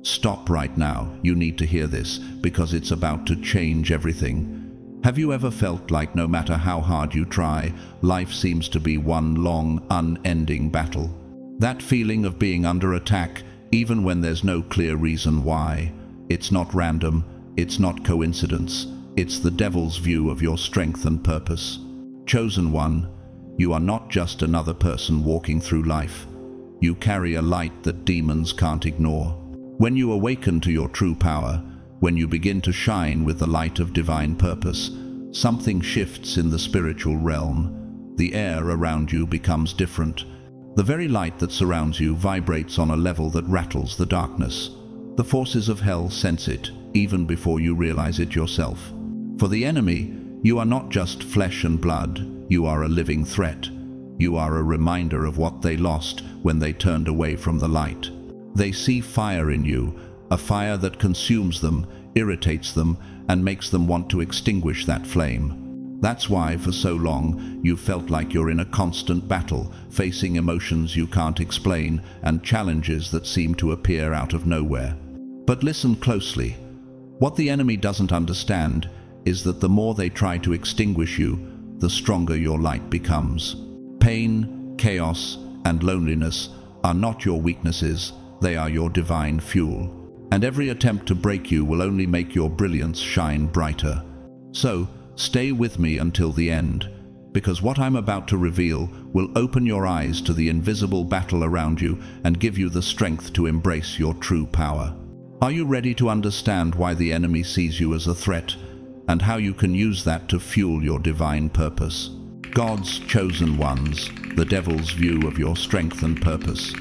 Stop right now. You need to hear this, because it's about to change everything. Have you ever felt like no matter how hard you try, life seems to be one long, unending battle? That feeling of being under attack, even when there's no clear reason why. It's not random, it's not coincidence, it's the devil's view of your strength and purpose. Chosen one, you are not just another person walking through life. You carry a light that demons can't ignore. When you awaken to your true power, when you begin to shine with the light of divine purpose, something shifts in the spiritual realm. The air around you becomes different. The very light that surrounds you vibrates on a level that rattles the darkness. The forces of hell sense it, even before you realize it yourself. For the enemy, you are not just flesh and blood, you are a living threat. You are a reminder of what they lost when they turned away from the light. They see fire in you, a fire that consumes them, irritates them, and makes them want to extinguish that flame. That's why, for so long, you felt like you're in a constant battle, facing emotions you can't explain and challenges that seem to appear out of nowhere. But listen closely. What the enemy doesn't understand is that the more they try to extinguish you, the stronger your light becomes. Pain, chaos, and loneliness are not your weaknesses, they are your divine fuel. And every attempt to break you will only make your brilliance shine brighter. So, stay with me until the end, because what I'm about to reveal will open your eyes to the invisible battle around you and give you the strength to embrace your true power. Are you ready to understand why the enemy sees you as a threat, and how you can use that to fuel your divine purpose? God's chosen ones, the devil's view of your strength and purpose.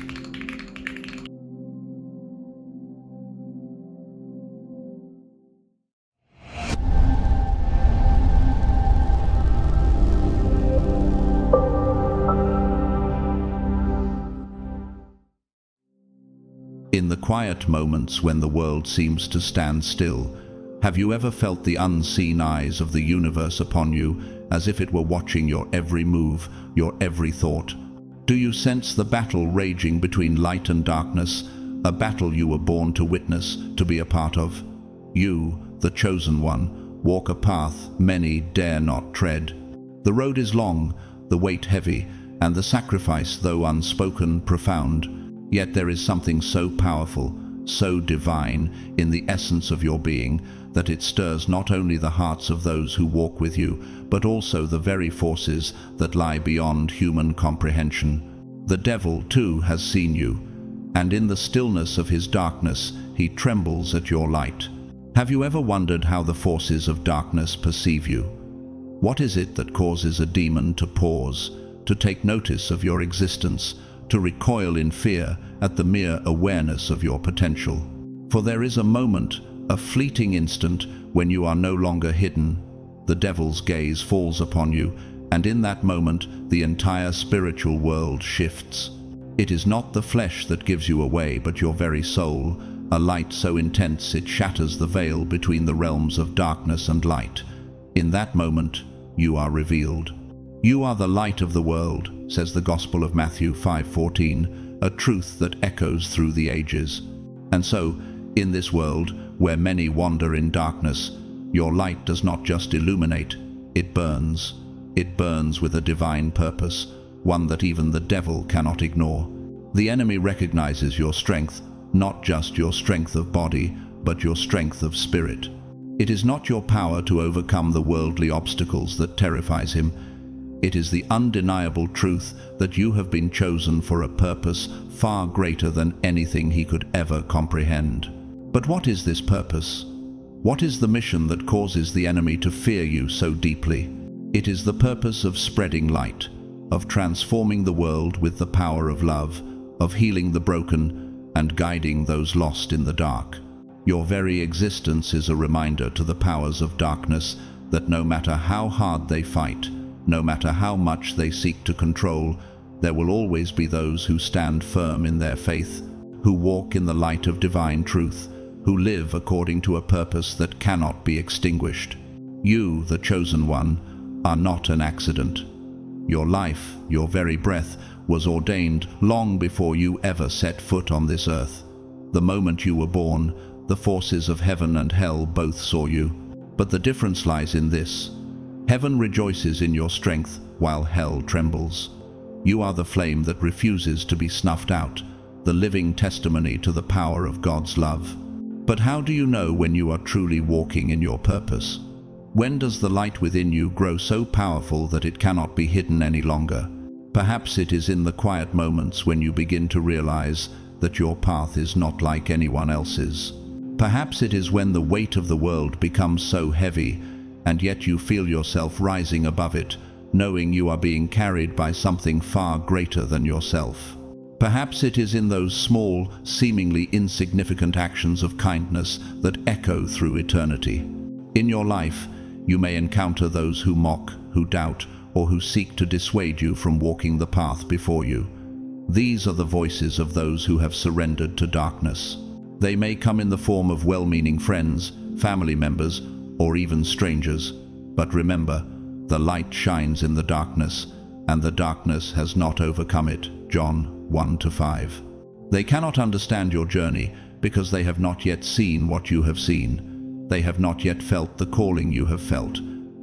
In the quiet moments when the world seems to stand still, have you ever felt the unseen eyes of the universe upon you, as if it were watching your every move, your every thought? Do you sense the battle raging between light and darkness, a battle you were born to witness, to be a part of? You, the chosen one, walk a path many dare not tread. The road is long, the weight heavy, and the sacrifice, though unspoken, profound. Yet there is something so powerful, so divine, in the essence of your being, that it stirs not only the hearts of those who walk with you, but also the very forces that lie beyond human comprehension. The devil, too, has seen you, and in the stillness of his darkness, he trembles at your light. Have you ever wondered how the forces of darkness perceive you? What is it that causes a demon to pause, to take notice of your existence, to recoil in fear at the mere awareness of your potential? For there is a moment, a fleeting instant, when you are no longer hidden. The devil's gaze falls upon you, and in that moment, the entire spiritual world shifts. It is not the flesh that gives you away, but your very soul, a light so intense it shatters the veil between the realms of darkness and light. In that moment, you are revealed. You are the light of the world, says the Gospel of Matthew 5:14, a truth that echoes through the ages. And so, in this world, where many wander in darkness, your light does not just illuminate, it burns. It burns with a divine purpose, one that even the devil cannot ignore. The enemy recognizes your strength, not just your strength of body, but your strength of spirit. It is not your power to overcome the worldly obstacles that terrifies him. It is the undeniable truth that you have been chosen for a purpose far greater than anything he could ever comprehend. But what is this purpose? What is the mission that causes the enemy to fear you so deeply? It is the purpose of spreading light, of transforming the world with the power of love, of healing the broken and guiding those lost in the dark. Your very existence is a reminder to the powers of darkness that no matter how hard they fight, no matter how much they seek to control, there will always be those who stand firm in their faith, who walk in the light of divine truth, who live according to a purpose that cannot be extinguished. You, the chosen one, are not an accident. Your life, your very breath, was ordained long before you ever set foot on this earth. The moment you were born, the forces of heaven and hell both saw you. But the difference lies in this: heaven rejoices in your strength, while hell trembles. You are the flame that refuses to be snuffed out, the living testimony to the power of God's love. But how do you know when you are truly walking in your purpose? When does the light within you grow so powerful that it cannot be hidden any longer? Perhaps it is in the quiet moments when you begin to realize that your path is not like anyone else's. Perhaps it is when the weight of the world becomes so heavy, and yet you feel yourself rising above it, knowing you are being carried by something far greater than yourself. Perhaps it is in those small, seemingly insignificant actions of kindness that echo through eternity. In your life, you may encounter those who mock, who doubt, or who seek to dissuade you from walking the path before you. These are the voices of those who have surrendered to darkness. They may come in the form of well-meaning friends, family members, or even strangers. But remember, the light shines in the darkness, and the darkness has not overcome it. John 1-5. They cannot understand your journey because they have not yet seen what you have seen. They have not yet felt the calling you have felt.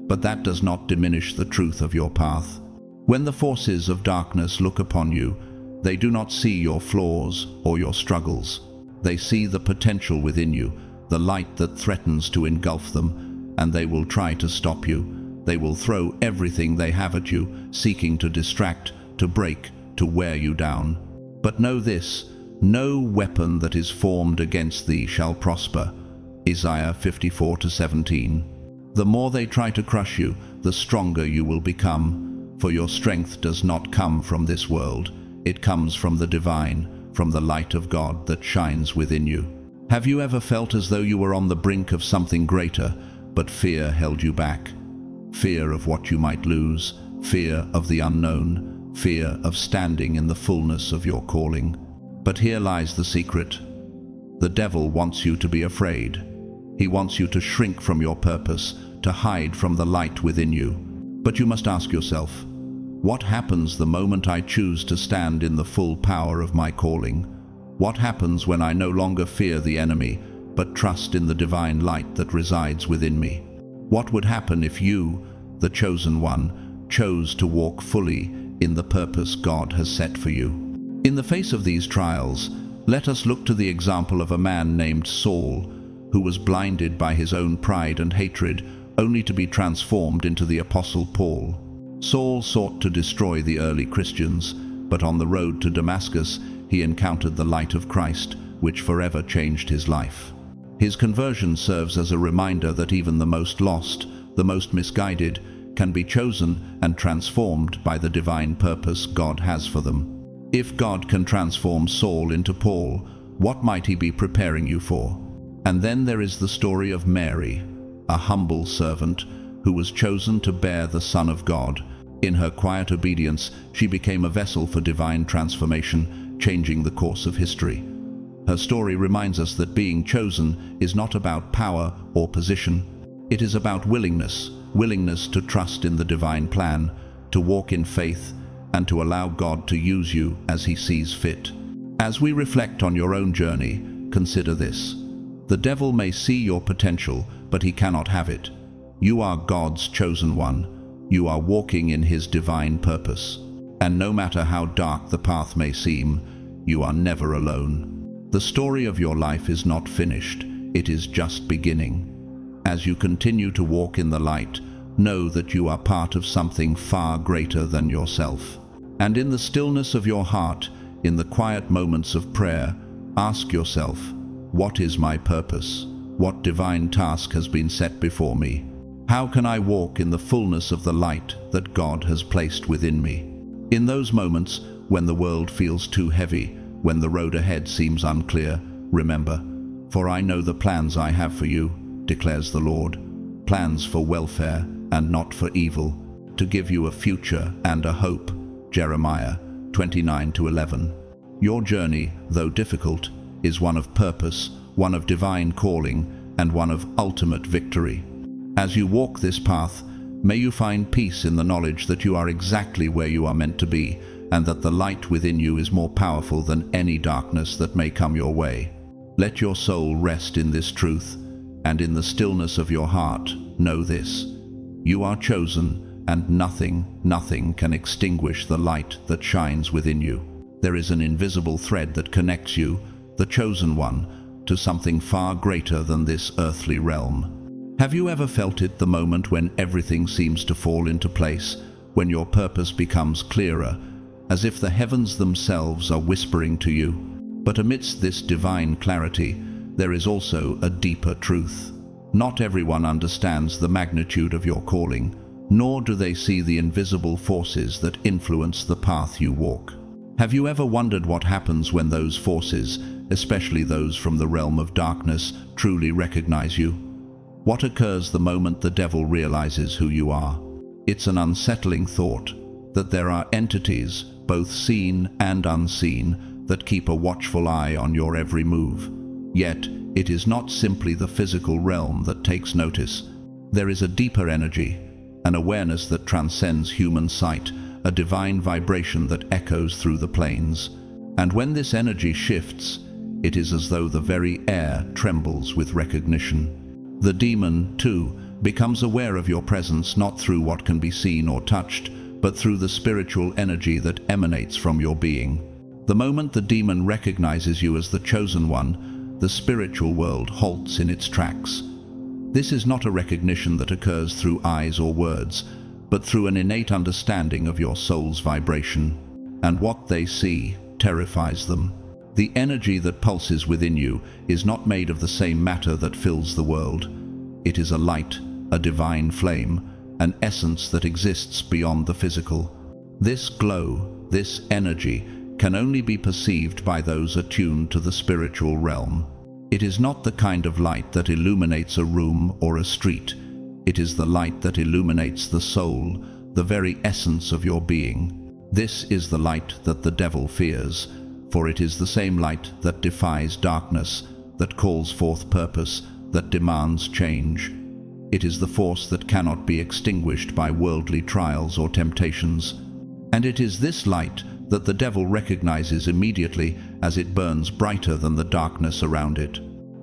But that does not diminish the truth of your path. When the forces of darkness look upon you, they do not see your flaws or your struggles. They see the potential within you, the light that threatens to engulf them, and they will try to stop you. They will throw everything they have at you, seeking to distract, to break, to wear you down. But know this: no weapon that is formed against thee shall prosper. Isaiah 54-17. The more they try to crush you, the stronger you will become. For your strength does not come from this world. It comes from the divine, from the light of God that shines within you. Have you ever felt as though you were on the brink of something greater, but fear held you back? Fear of what you might lose, fear of the unknown, fear of standing in the fullness of your calling. But here lies the secret. The devil wants you to be afraid. He wants you to shrink from your purpose, to hide from the light within you. But you must ask yourself, what happens the moment I choose to stand in the full power of my calling? What happens when I no longer fear the enemy, but trust in the divine light that resides within me? What would happen if you, the chosen one, chose to walk fully in the purpose God has set for you? In the face of these trials, let us look to the example of a man named Saul, who was blinded by his own pride and hatred, only to be transformed into the Apostle Paul. Saul sought to destroy the early Christians, but on the road to Damascus, he encountered the light of Christ, which forever changed his life. His conversion serves as a reminder that even the most lost, the most misguided, can be chosen and transformed by the divine purpose God has for them. If God can transform Saul into Paul, what might he be preparing you for? And then there is the story of Mary, a humble servant who was chosen to bear the Son of God. In her quiet obedience, she became a vessel for divine transformation, changing the course of history. Her story reminds us that being chosen is not about power or position. It is about willingness to trust in the divine plan, to walk in faith, and to allow God to use you as He sees fit. As we reflect on your own journey, consider this: the devil may see your potential, but he cannot have it. You are God's chosen one. You are walking in His divine purpose. And no matter how dark the path may seem, you are never alone. The story of your life is not finished. It is just beginning. As you continue to walk in the light, know that you are part of something far greater than yourself. And in the stillness of your heart, in the quiet moments of prayer, ask yourself, what is my purpose? What divine task has been set before me? How can I walk in the fullness of the light that God has placed within me? In those moments when the world feels too heavy, when the road ahead seems unclear, remember, "For I know the plans I have for you, declares the Lord, plans for welfare and not for evil, to give you a future and a hope." Jeremiah 29-11. Your journey, though difficult, is one of purpose, one of divine calling, and one of ultimate victory. As you walk this path, may you find peace in the knowledge that you are exactly where you are meant to be, and that the light within you is more powerful than any darkness that may come your way. Let your soul rest in this truth, and in the stillness of your heart, know this: you are chosen, and nothing can extinguish the light that shines within you. There is an invisible thread that connects you, the chosen one, to something far greater than this earthly realm. Have you ever felt it, the moment when everything seems to fall into place, when your purpose becomes clearer, as if the heavens themselves are whispering to you? But amidst this divine clarity, there is also a deeper truth. Not everyone understands the magnitude of your calling, nor do they see the invisible forces that influence the path you walk. Have you ever wondered what happens when those forces, especially those from the realm of darkness, truly recognize you? What occurs the moment the devil realizes who you are? It's an unsettling thought that there are entities, both seen and unseen, that keep a watchful eye on your every move. Yet, it is not simply the physical realm that takes notice. There is a deeper energy, an awareness that transcends human sight, a divine vibration that echoes through the plains. And when this energy shifts, it is as though the very air trembles with recognition. The demon, too, becomes aware of your presence, not through what can be seen or touched, but through the spiritual energy that emanates from your being. The moment the demon recognizes you as the chosen one, the spiritual world halts in its tracks. This is not a recognition that occurs through eyes or words, but through an innate understanding of your soul's vibration. And what they see terrifies them. The energy that pulses within you is not made of the same matter that fills the world. It is a light, a divine flame, an essence that exists beyond the physical. This glow, this energy, can only be perceived by those attuned to the spiritual realm. It is not the kind of light that illuminates a room or a street. It is the light that illuminates the soul, the very essence of your being. This is the light that the devil fears, for it is the same light that defies darkness, that calls forth purpose, that demands change. It is the force that cannot be extinguished by worldly trials or temptations. And it is this light that the devil recognizes immediately as it burns brighter than the darkness around it.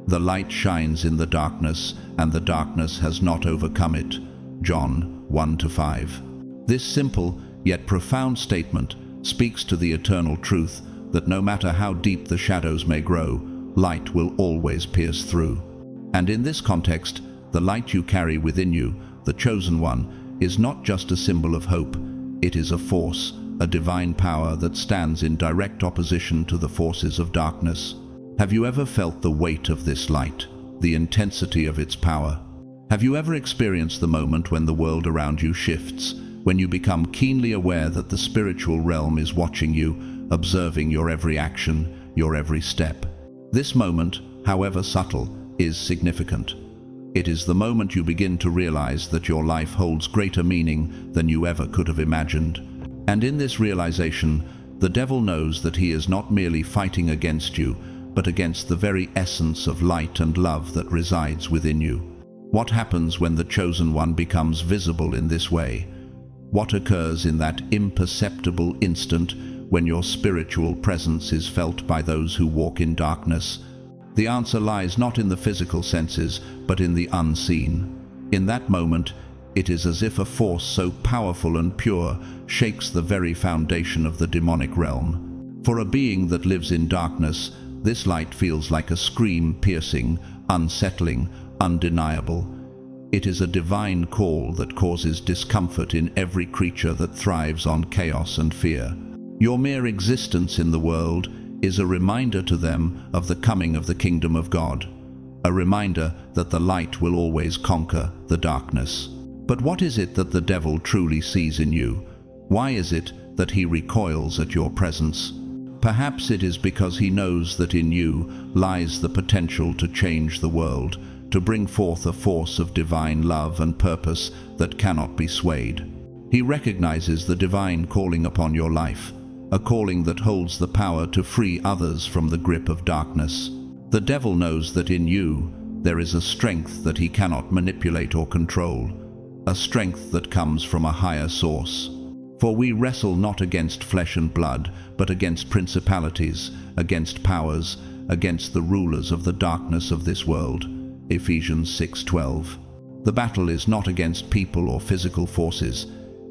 The light shines in the darkness, and the darkness has not overcome it. John 1-5. This simple yet profound statement speaks to the eternal truth that no matter how deep the shadows may grow, light will always pierce through. And in this context, the light you carry within you, the chosen one, is not just a symbol of hope. It is a force, a divine power that stands in direct opposition to the forces of darkness. Have you ever felt the weight of this light, the intensity of its power? Have you ever experienced the moment when the world around you shifts, when you become keenly aware that the spiritual realm is watching you, observing your every action, your every step? This moment, however subtle, is significant. It is the moment you begin to realize that your life holds greater meaning than you ever could have imagined. And in this realization, the devil knows that he is not merely fighting against you, but against the very essence of light and love that resides within you. What happens when the chosen one becomes visible in this way? What occurs in that imperceptible instant when your spiritual presence is felt by those who walk in darkness? The answer lies not in the physical senses, but in the unseen. In that moment, it is as if a force so powerful and pure shakes the very foundation of the demonic realm. For a being that lives in darkness, this light feels like a scream, piercing, unsettling, undeniable. It is a divine call that causes discomfort in every creature that thrives on chaos and fear. Your mere existence in the world is a reminder to them of the coming of the kingdom of God, a reminder that the light will always conquer the darkness. But what is it that the devil truly sees in you? Why is it that he recoils at your presence? Perhaps it is because he knows that in you lies the potential to change the world, to bring forth a force of divine love and purpose that cannot be swayed. He recognizes the divine calling upon your life, a calling that holds the power to free others from the grip of darkness. The devil knows that in you there is a strength that he cannot manipulate or control, a strength that comes from a higher source. For we wrestle not against flesh and blood, but against principalities, against powers, against the rulers of the darkness of this world. Ephesians 6:12. The battle is not against people or physical forces.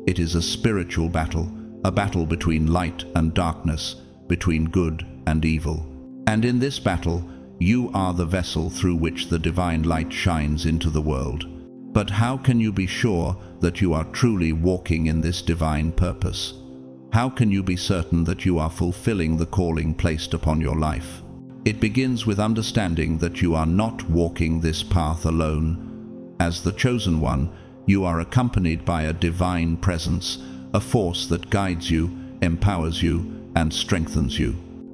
It is a spiritual battle, a battle between light and darkness, between good and evil. And in this battle, you are the vessel through which the divine light shines into the world. But how can you be sure that you are truly walking in this divine purpose? How can you be certain that you are fulfilling the calling placed upon your life? It begins with understanding that you are not walking this path alone. As the chosen one, you are accompanied by a divine presence, a force that guides you, empowers you, and strengthens you.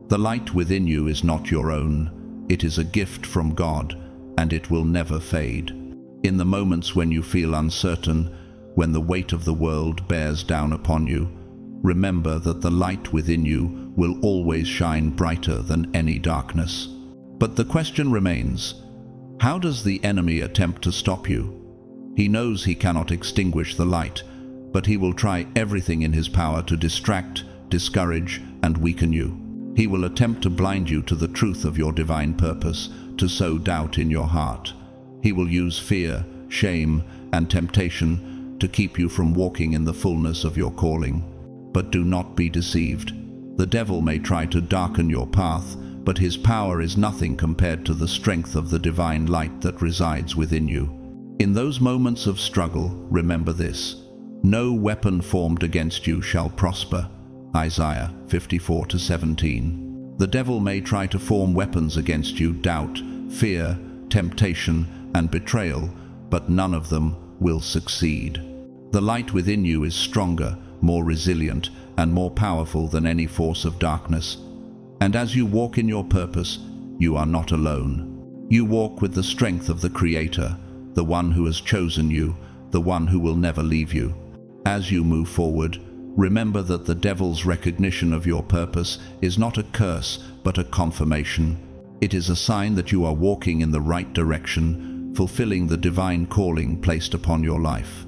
The light within you is not your own. It is a gift from God, and it will never fade. In the moments when you feel uncertain, when the weight of the world bears down upon you, remember that the light within you will always shine brighter than any darkness. But the question remains, how does the enemy attempt to stop you? He knows he cannot extinguish the light, but he will try everything in his power to distract, discourage, and weaken you. He will attempt to blind you to the truth of your divine purpose, to sow doubt in your heart. He will use fear, shame, and temptation to keep you from walking in the fullness of your calling. But do not be deceived. The devil may try to darken your path, but his power is nothing compared to the strength of the divine light that resides within you. In those moments of struggle, remember this: no weapon formed against you shall prosper. Isaiah 54:17. The devil may try to form weapons against you: doubt, fear, temptation, and betrayal, but none of them will succeed. The light within you is stronger, more resilient, and more powerful than any force of darkness. And as you walk in your purpose, you are not alone. You walk with the strength of the Creator, the one who has chosen you, the one who will never leave you. As you move forward, remember that the devil's recognition of your purpose is not a curse, but a confirmation. It is a sign that you are walking in the right direction, fulfilling the divine calling placed upon your life.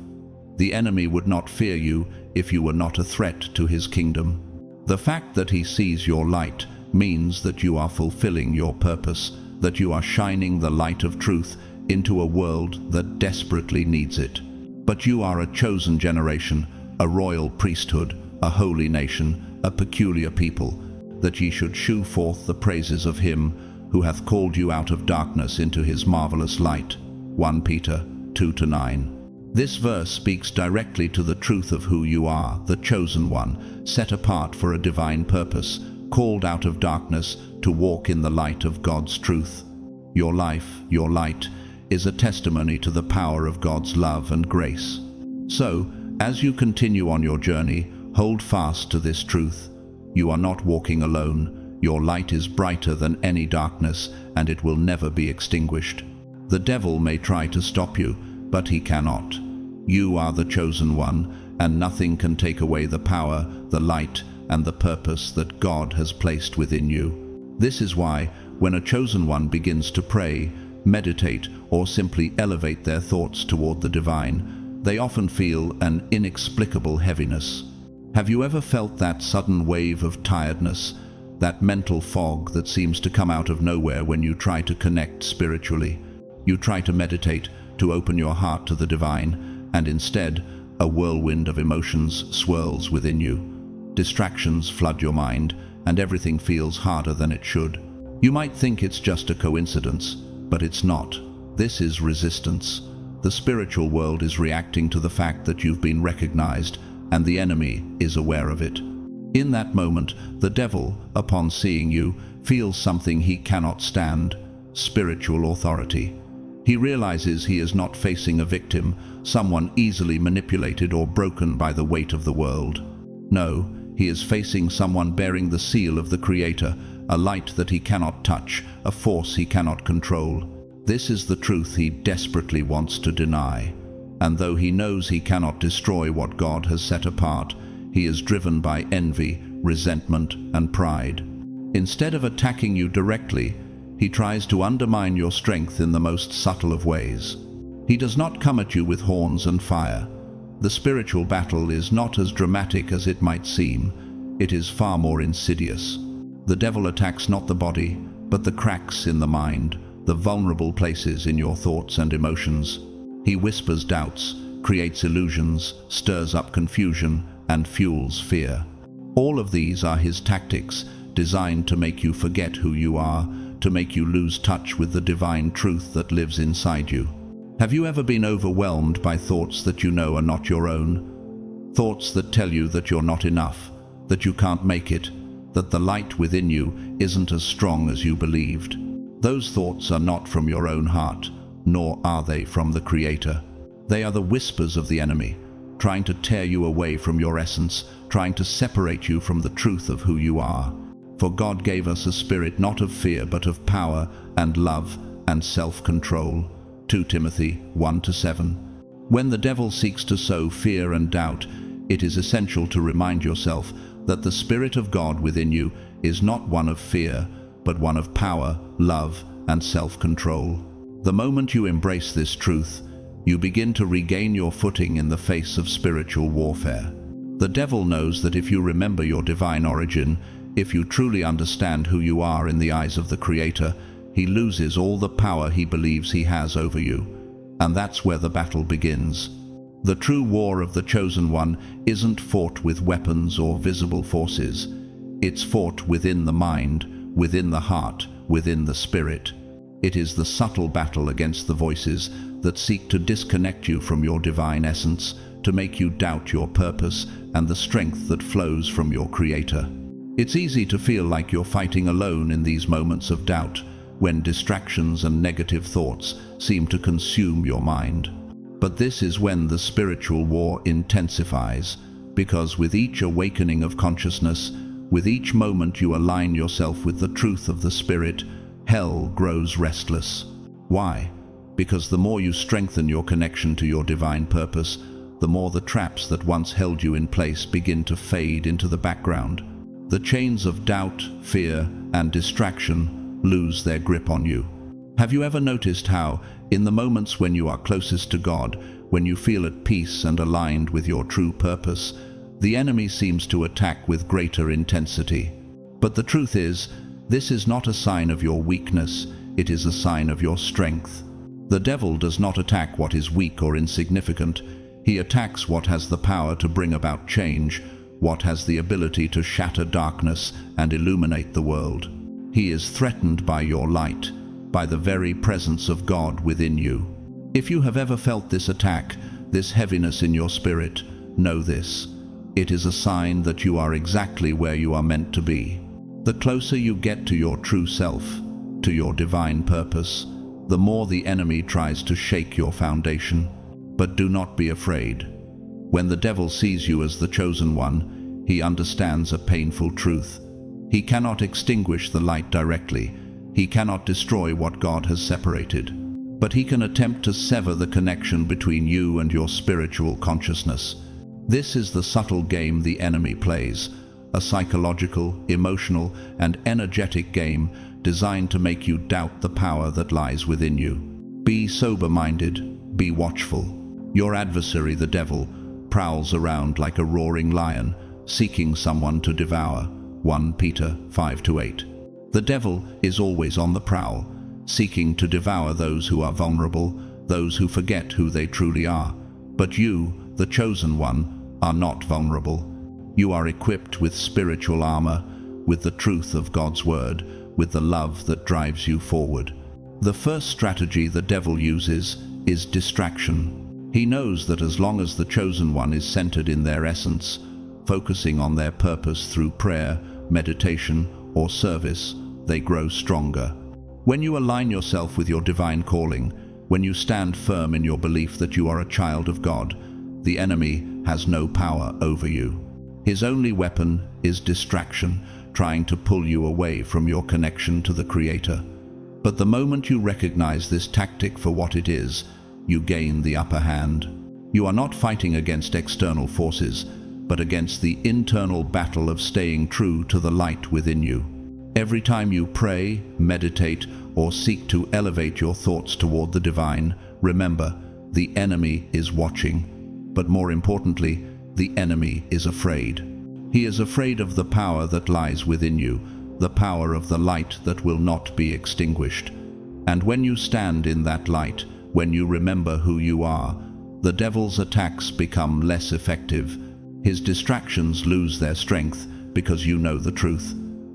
The enemy would not fear you if you were not a threat to his kingdom. The fact that he sees your light means that you are fulfilling your purpose, that you are shining the light of truth into a world that desperately needs it. But you are a chosen generation, a royal priesthood, a holy nation, a peculiar people, that ye should shew forth the praises of him who hath called you out of darkness into his marvelous light. 1 Peter 2-9. This verse speaks directly to the truth of who you are, the chosen one, set apart for a divine purpose, called out of darkness to walk in the light of God's truth. Your life, your light, is a testimony to the power of God's love and grace. So, as you continue on your journey, hold fast to this truth. You are not walking alone. Your light is brighter than any darkness, and it will never be extinguished. The devil may try to stop you, but he cannot. You are the chosen one, and nothing can take away the power, the light, and the purpose that God has placed within you. This is why, when a chosen one begins to pray, meditate, or simply elevate their thoughts toward the divine, they often feel an inexplicable heaviness. Have you ever felt that sudden wave of tiredness, that mental fog that seems to come out of nowhere when you try to connect spiritually? You try to meditate, to open your heart to the divine, and instead, a whirlwind of emotions swirls within you. Distractions flood your mind, and everything feels harder than it should. You might think it's just a coincidence, but it's not. This is resistance. The spiritual world is reacting to the fact that you've been recognized, and the enemy is aware of it. In that moment, the devil, upon seeing you, feels something he cannot stand: spiritual authority. He realizes he is not facing a victim, someone easily manipulated or broken by the weight of the world. No, he is facing someone bearing the seal of the Creator, a light that he cannot touch, a force he cannot control. This is the truth he desperately wants to deny. And though he knows he cannot destroy what God has set apart, he is driven by envy, resentment, and pride. Instead of attacking you directly, he tries to undermine your strength in the most subtle of ways. He does not come at you with horns and fire. The spiritual battle is not as dramatic as it might seem. It is far more insidious. The devil attacks not the body, but the cracks in the mind, the vulnerable places in your thoughts and emotions. He whispers doubts, creates illusions, stirs up confusion, and fuels fear. All of these are his tactics, designed to make you forget who you are, to make you lose touch with the divine truth that lives inside you. Have you ever been overwhelmed by thoughts that you know are not your own? Thoughts that tell you that you're not enough, that you can't make it, that the light within you isn't as strong as you believed. Those thoughts are not from your own heart, nor are they from the Creator. They are the whispers of the enemy, trying to tear you away from your essence, trying to separate you from the truth of who you are. For God gave us a spirit not of fear but of power and love and self-control. 2 Timothy 1-7. When the devil seeks to sow fear and doubt, it is essential to remind yourself that the Spirit of God within you is not one of fear, but one of power, love, and self-control. The moment you embrace this truth, you begin to regain your footing in the face of spiritual warfare. The devil knows that if you remember your divine origin, if you truly understand who you are in the eyes of the Creator, he loses all the power he believes he has over you. And that's where the battle begins. The true war of the Chosen One isn't fought with weapons or visible forces. It's fought within the mind, within the heart, within the spirit. It is the subtle battle against the voices that seek to disconnect you from your divine essence, to make you doubt your purpose and the strength that flows from your Creator. It's easy to feel like you're fighting alone in these moments of doubt, when distractions and negative thoughts seem to consume your mind. But this is when the spiritual war intensifies, because with each awakening of consciousness, with each moment you align yourself with the truth of the Spirit, hell grows restless. Why? Because the more you strengthen your connection to your divine purpose, the more the traps that once held you in place begin to fade into the background. The chains of doubt, fear, and distraction lose their grip on you. Have you ever noticed how, in the moments when you are closest to God, when you feel at peace and aligned with your true purpose, the enemy seems to attack with greater intensity? But the truth is, this is not a sign of your weakness, it is a sign of your strength. The devil does not attack what is weak or insignificant. He attacks what has the power to bring about change, what has the ability to shatter darkness and illuminate the world. He is threatened by your light, by the very presence of God within you. If you have ever felt this attack, this heaviness in your spirit, know this: it is a sign that you are exactly where you are meant to be. The closer you get to your true self, to your divine purpose, the more the enemy tries to shake your foundation. But do not be afraid. When the devil sees you as the chosen one, he understands a painful truth. He cannot extinguish the light directly. He cannot destroy what God has separated. But he can attempt to sever the connection between you and your spiritual consciousness. This is the subtle game the enemy plays, a psychological, emotional, and energetic game designed to make you doubt the power that lies within you. Be sober-minded, be watchful. Your adversary, the devil, prowls around like a roaring lion, seeking someone to devour. 1 Peter 5-8. The devil is always on the prowl, seeking to devour those who are vulnerable, those who forget who they truly are. But you, the chosen one, are not vulnerable. You are equipped with spiritual armor, with the truth of God's word, with the love that drives you forward. The first strategy the devil uses is distraction. He knows that as long as the chosen one is centered in their essence, focusing on their purpose through prayer, meditation, or service, they grow stronger. When you align yourself with your divine calling, when you stand firm in your belief that you are a child of God, the enemy has no power over you. His only weapon is distraction, trying to pull you away from your connection to the Creator. But the moment you recognize this tactic for what it is, you gain the upper hand. You are not fighting against external forces, but against the internal battle of staying true to the light within you. Every time you pray, meditate, or seek to elevate your thoughts toward the divine, remember, the enemy is watching. But more importantly, the enemy is afraid. He is afraid of the power that lies within you, the power of the light that will not be extinguished. And when you stand in that light, when you remember who you are, the devil's attacks become less effective. His distractions lose their strength because you know the truth.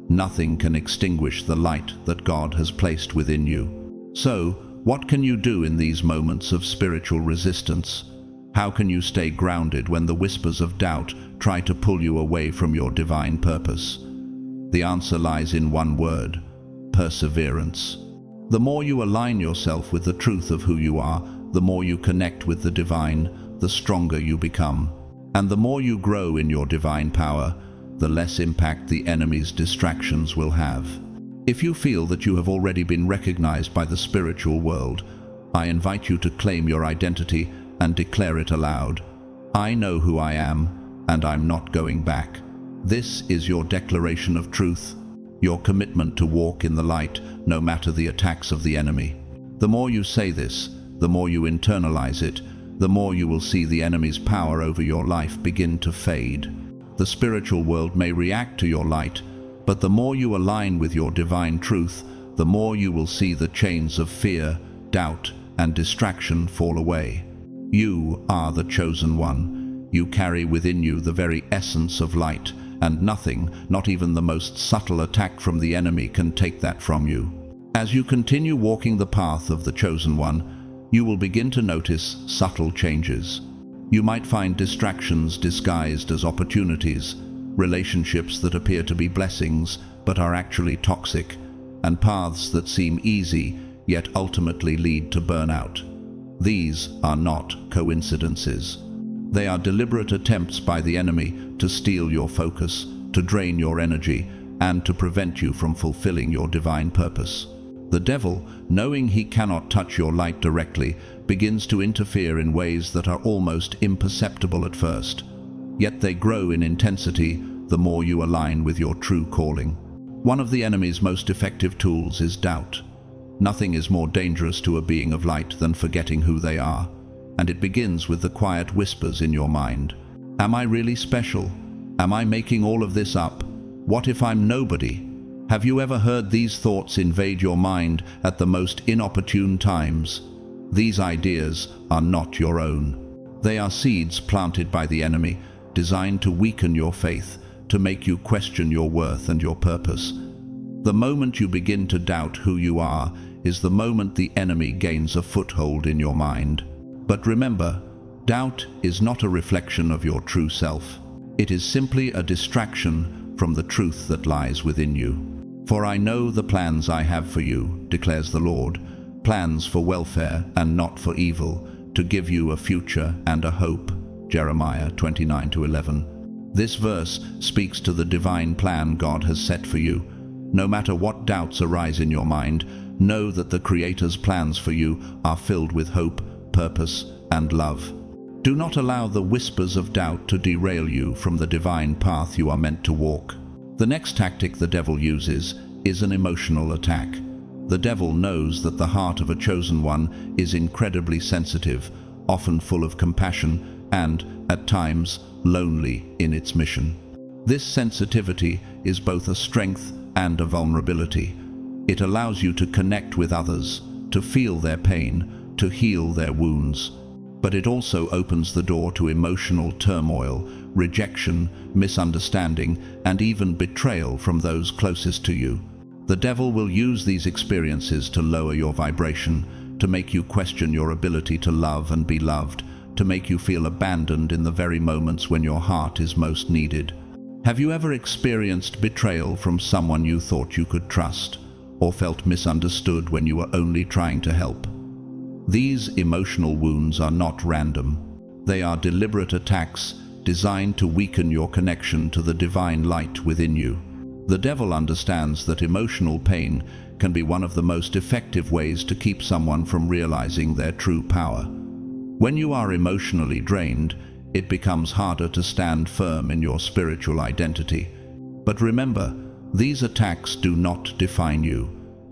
Nothing can extinguish the light that God has placed within you. So, what can you do in these moments of spiritual resistance? How can you stay grounded when the whispers of doubt try to pull you away from your divine purpose? The answer lies in one word: perseverance. The more you align yourself with the truth of who you are, the more you connect with the divine, the stronger you become. And the more you grow in your divine power, the less impact the enemy's distractions will have. If you feel that you have already been recognized by the spiritual world, I invite you to claim your identity and declare it aloud. I know who I am, and I'm not going back. This is your declaration of truth, your commitment to walk in the light, no matter the attacks of the enemy. The more you say this, the more you internalize it, the more you will see the enemy's power over your life begin to fade. The spiritual world may react to your light, but the more you align with your divine truth, the more you will see the chains of fear, doubt, and distraction fall away. You are the chosen one. You carry within you the very essence of light, and nothing, not even the most subtle attack from the enemy, can take that from you. As you continue walking the path of the chosen one, you will begin to notice subtle changes. You might find distractions disguised as opportunities, relationships that appear to be blessings but are actually toxic, and paths that seem easy yet ultimately lead to burnout. These are not coincidences. They are deliberate attempts by the enemy to steal your focus, to drain your energy, and to prevent you from fulfilling your divine purpose. The devil, knowing he cannot touch your light directly, begins to interfere in ways that are almost imperceptible at first. Yet they grow in intensity the more you align with your true calling. One of the enemy's most effective tools is doubt. Nothing is more dangerous to a being of light than forgetting who they are, and it begins with the quiet whispers in your mind. Am I really special? Am I making all of this up? What if I'm nobody? Have you ever heard these thoughts invade your mind at the most inopportune times? These ideas are not your own. They are seeds planted by the enemy, designed to weaken your faith, to make you question your worth and your purpose. The moment you begin to doubt who you are is the moment the enemy gains a foothold in your mind. But remember, doubt is not a reflection of your true self. It is simply a distraction from the truth that lies within you. For I know the plans I have for you, declares the Lord, plans for welfare and not for evil, to give you a future and a hope. Jeremiah 29:11. This verse speaks to the divine plan God has set for you. No matter what doubts arise in your mind, know that the Creator's plans for you are filled with hope, purpose, and love. Do not allow the whispers of doubt to derail you from the divine path you are meant to walk. The next tactic the devil uses is an emotional attack. The devil knows that the heart of a chosen one is incredibly sensitive, often full of compassion, and, at times, lonely in its mission. This sensitivity is both a strength and a vulnerability. It allows you to connect with others, to feel their pain, to heal their wounds. But it also opens the door to emotional turmoil, rejection, misunderstanding, and even betrayal from those closest to you. The devil will use these experiences to lower your vibration, to make you question your ability to love and be loved, to make you feel abandoned in the very moments when your heart is most needed. Have you ever experienced betrayal from someone you thought you could trust, or felt misunderstood when you were only trying to help? These emotional wounds are not random. They are deliberate attacks designed to weaken your connection to the divine light within you. The devil understands that emotional pain can be one of the most effective ways to keep someone from realizing their true power. When you are emotionally drained, it becomes harder to stand firm in your spiritual identity. But remember, these attacks do not define you.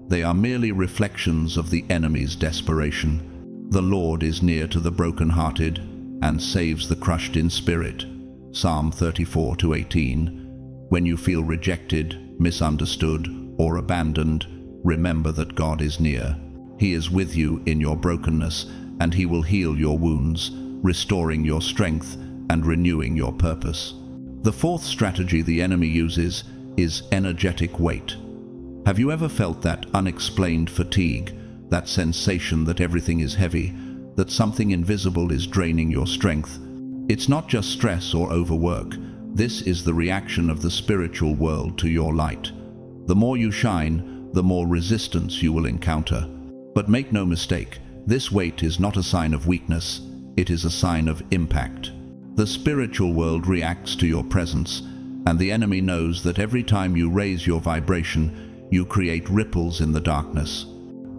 They are merely reflections of the enemy's desperation. The Lord is near to the brokenhearted and saves the crushed in spirit. Psalm 34:18. When you feel rejected, misunderstood, or abandoned, remember that God is near. He is with you in your brokenness, and He will heal your wounds, restoring your strength and renewing your purpose. The fourth strategy the enemy uses is energetic weight. Have you ever felt that unexplained fatigue, that sensation that everything is heavy, that something invisible is draining your strength? It's not just stress or overwork. This is the reaction of the spiritual world to your light. The more you shine, the more resistance you will encounter. But make no mistake, this weight is not a sign of weakness, it is a sign of impact. The spiritual world reacts to your presence, and the enemy knows that every time you raise your vibration, you create ripples in the darkness.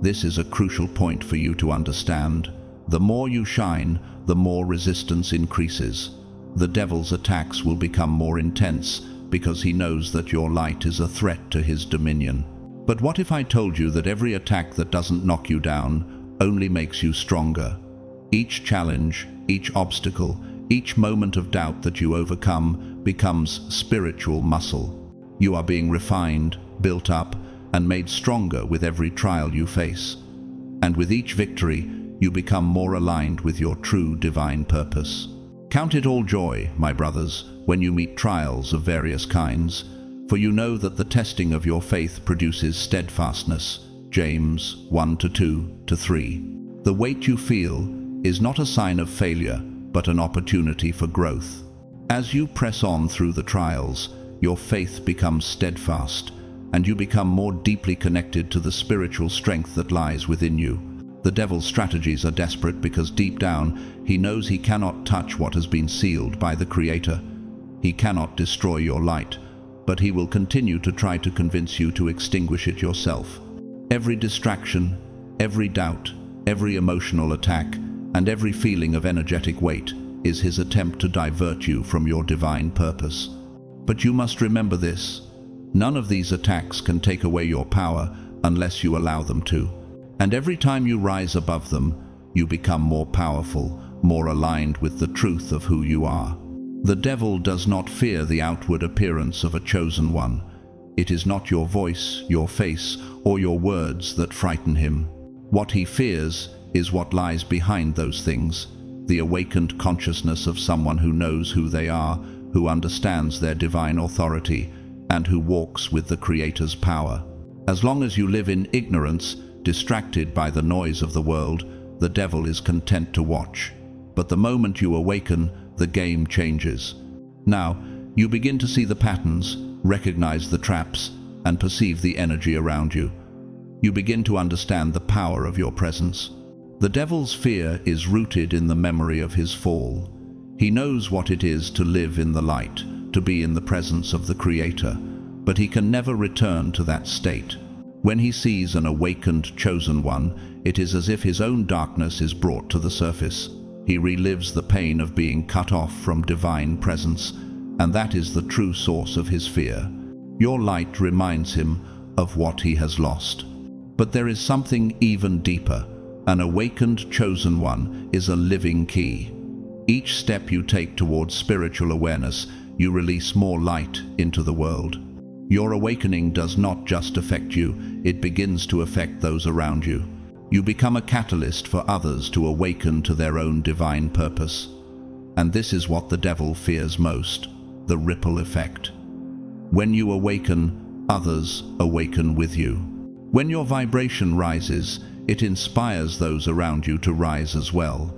This is a crucial point for you to understand. The more you shine, the more resistance increases. The devil's attacks will become more intense because he knows that your light is a threat to his dominion. But what if I told you that every attack that doesn't knock you down only makes you stronger? Each challenge, each obstacle, each moment of doubt that you overcome becomes spiritual muscle. You are being refined, built up, and made stronger with every trial you face. And with each victory, you become more aligned with your true divine purpose. Count it all joy, my brothers, when you meet trials of various kinds, for you know that the testing of your faith produces steadfastness. James 1:2-3. The weight you feel is not a sign of failure, but an opportunity for growth. As you press on through the trials, your faith becomes steadfast, and you become more deeply connected to the spiritual strength that lies within you. The devil's strategies are desperate because deep down, he knows he cannot touch what has been sealed by the Creator. He cannot destroy your light, but he will continue to try to convince you to extinguish it yourself. Every distraction, every doubt, every emotional attack, and every feeling of energetic weight is his attempt to divert you from your divine purpose. But you must remember this: none of these attacks can take away your power unless you allow them to. And every time you rise above them, you become more powerful, more aligned with the truth of who you are. The devil does not fear the outward appearance of a chosen one. It is not your voice, your face, or your words that frighten him. What he fears is what lies behind those things, the awakened consciousness of someone who knows who they are, who understands their divine authority, and who walks with the Creator's power. As long as you live in ignorance, distracted by the noise of the world, the devil is content to watch. But the moment you awaken, the game changes. Now, you begin to see the patterns, recognize the traps, and perceive the energy around you. You begin to understand the power of your presence. The devil's fear is rooted in the memory of his fall. He knows what it is to live in the light, to be in the presence of the Creator, but he can never return to that state. When he sees an awakened chosen one, it is as if his own darkness is brought to the surface. He relives the pain of being cut off from divine presence, and that is the true source of his fear. Your light reminds him of what he has lost. But there is something even deeper. An awakened chosen one is a living key. Each step you take towards spiritual awareness, you release more light into the world. Your awakening does not just affect you, it begins to affect those around you. You become a catalyst for others to awaken to their own divine purpose. And this is what the devil fears most: the ripple effect. When you awaken, others awaken with you. When your vibration rises, it inspires those around you to rise as well.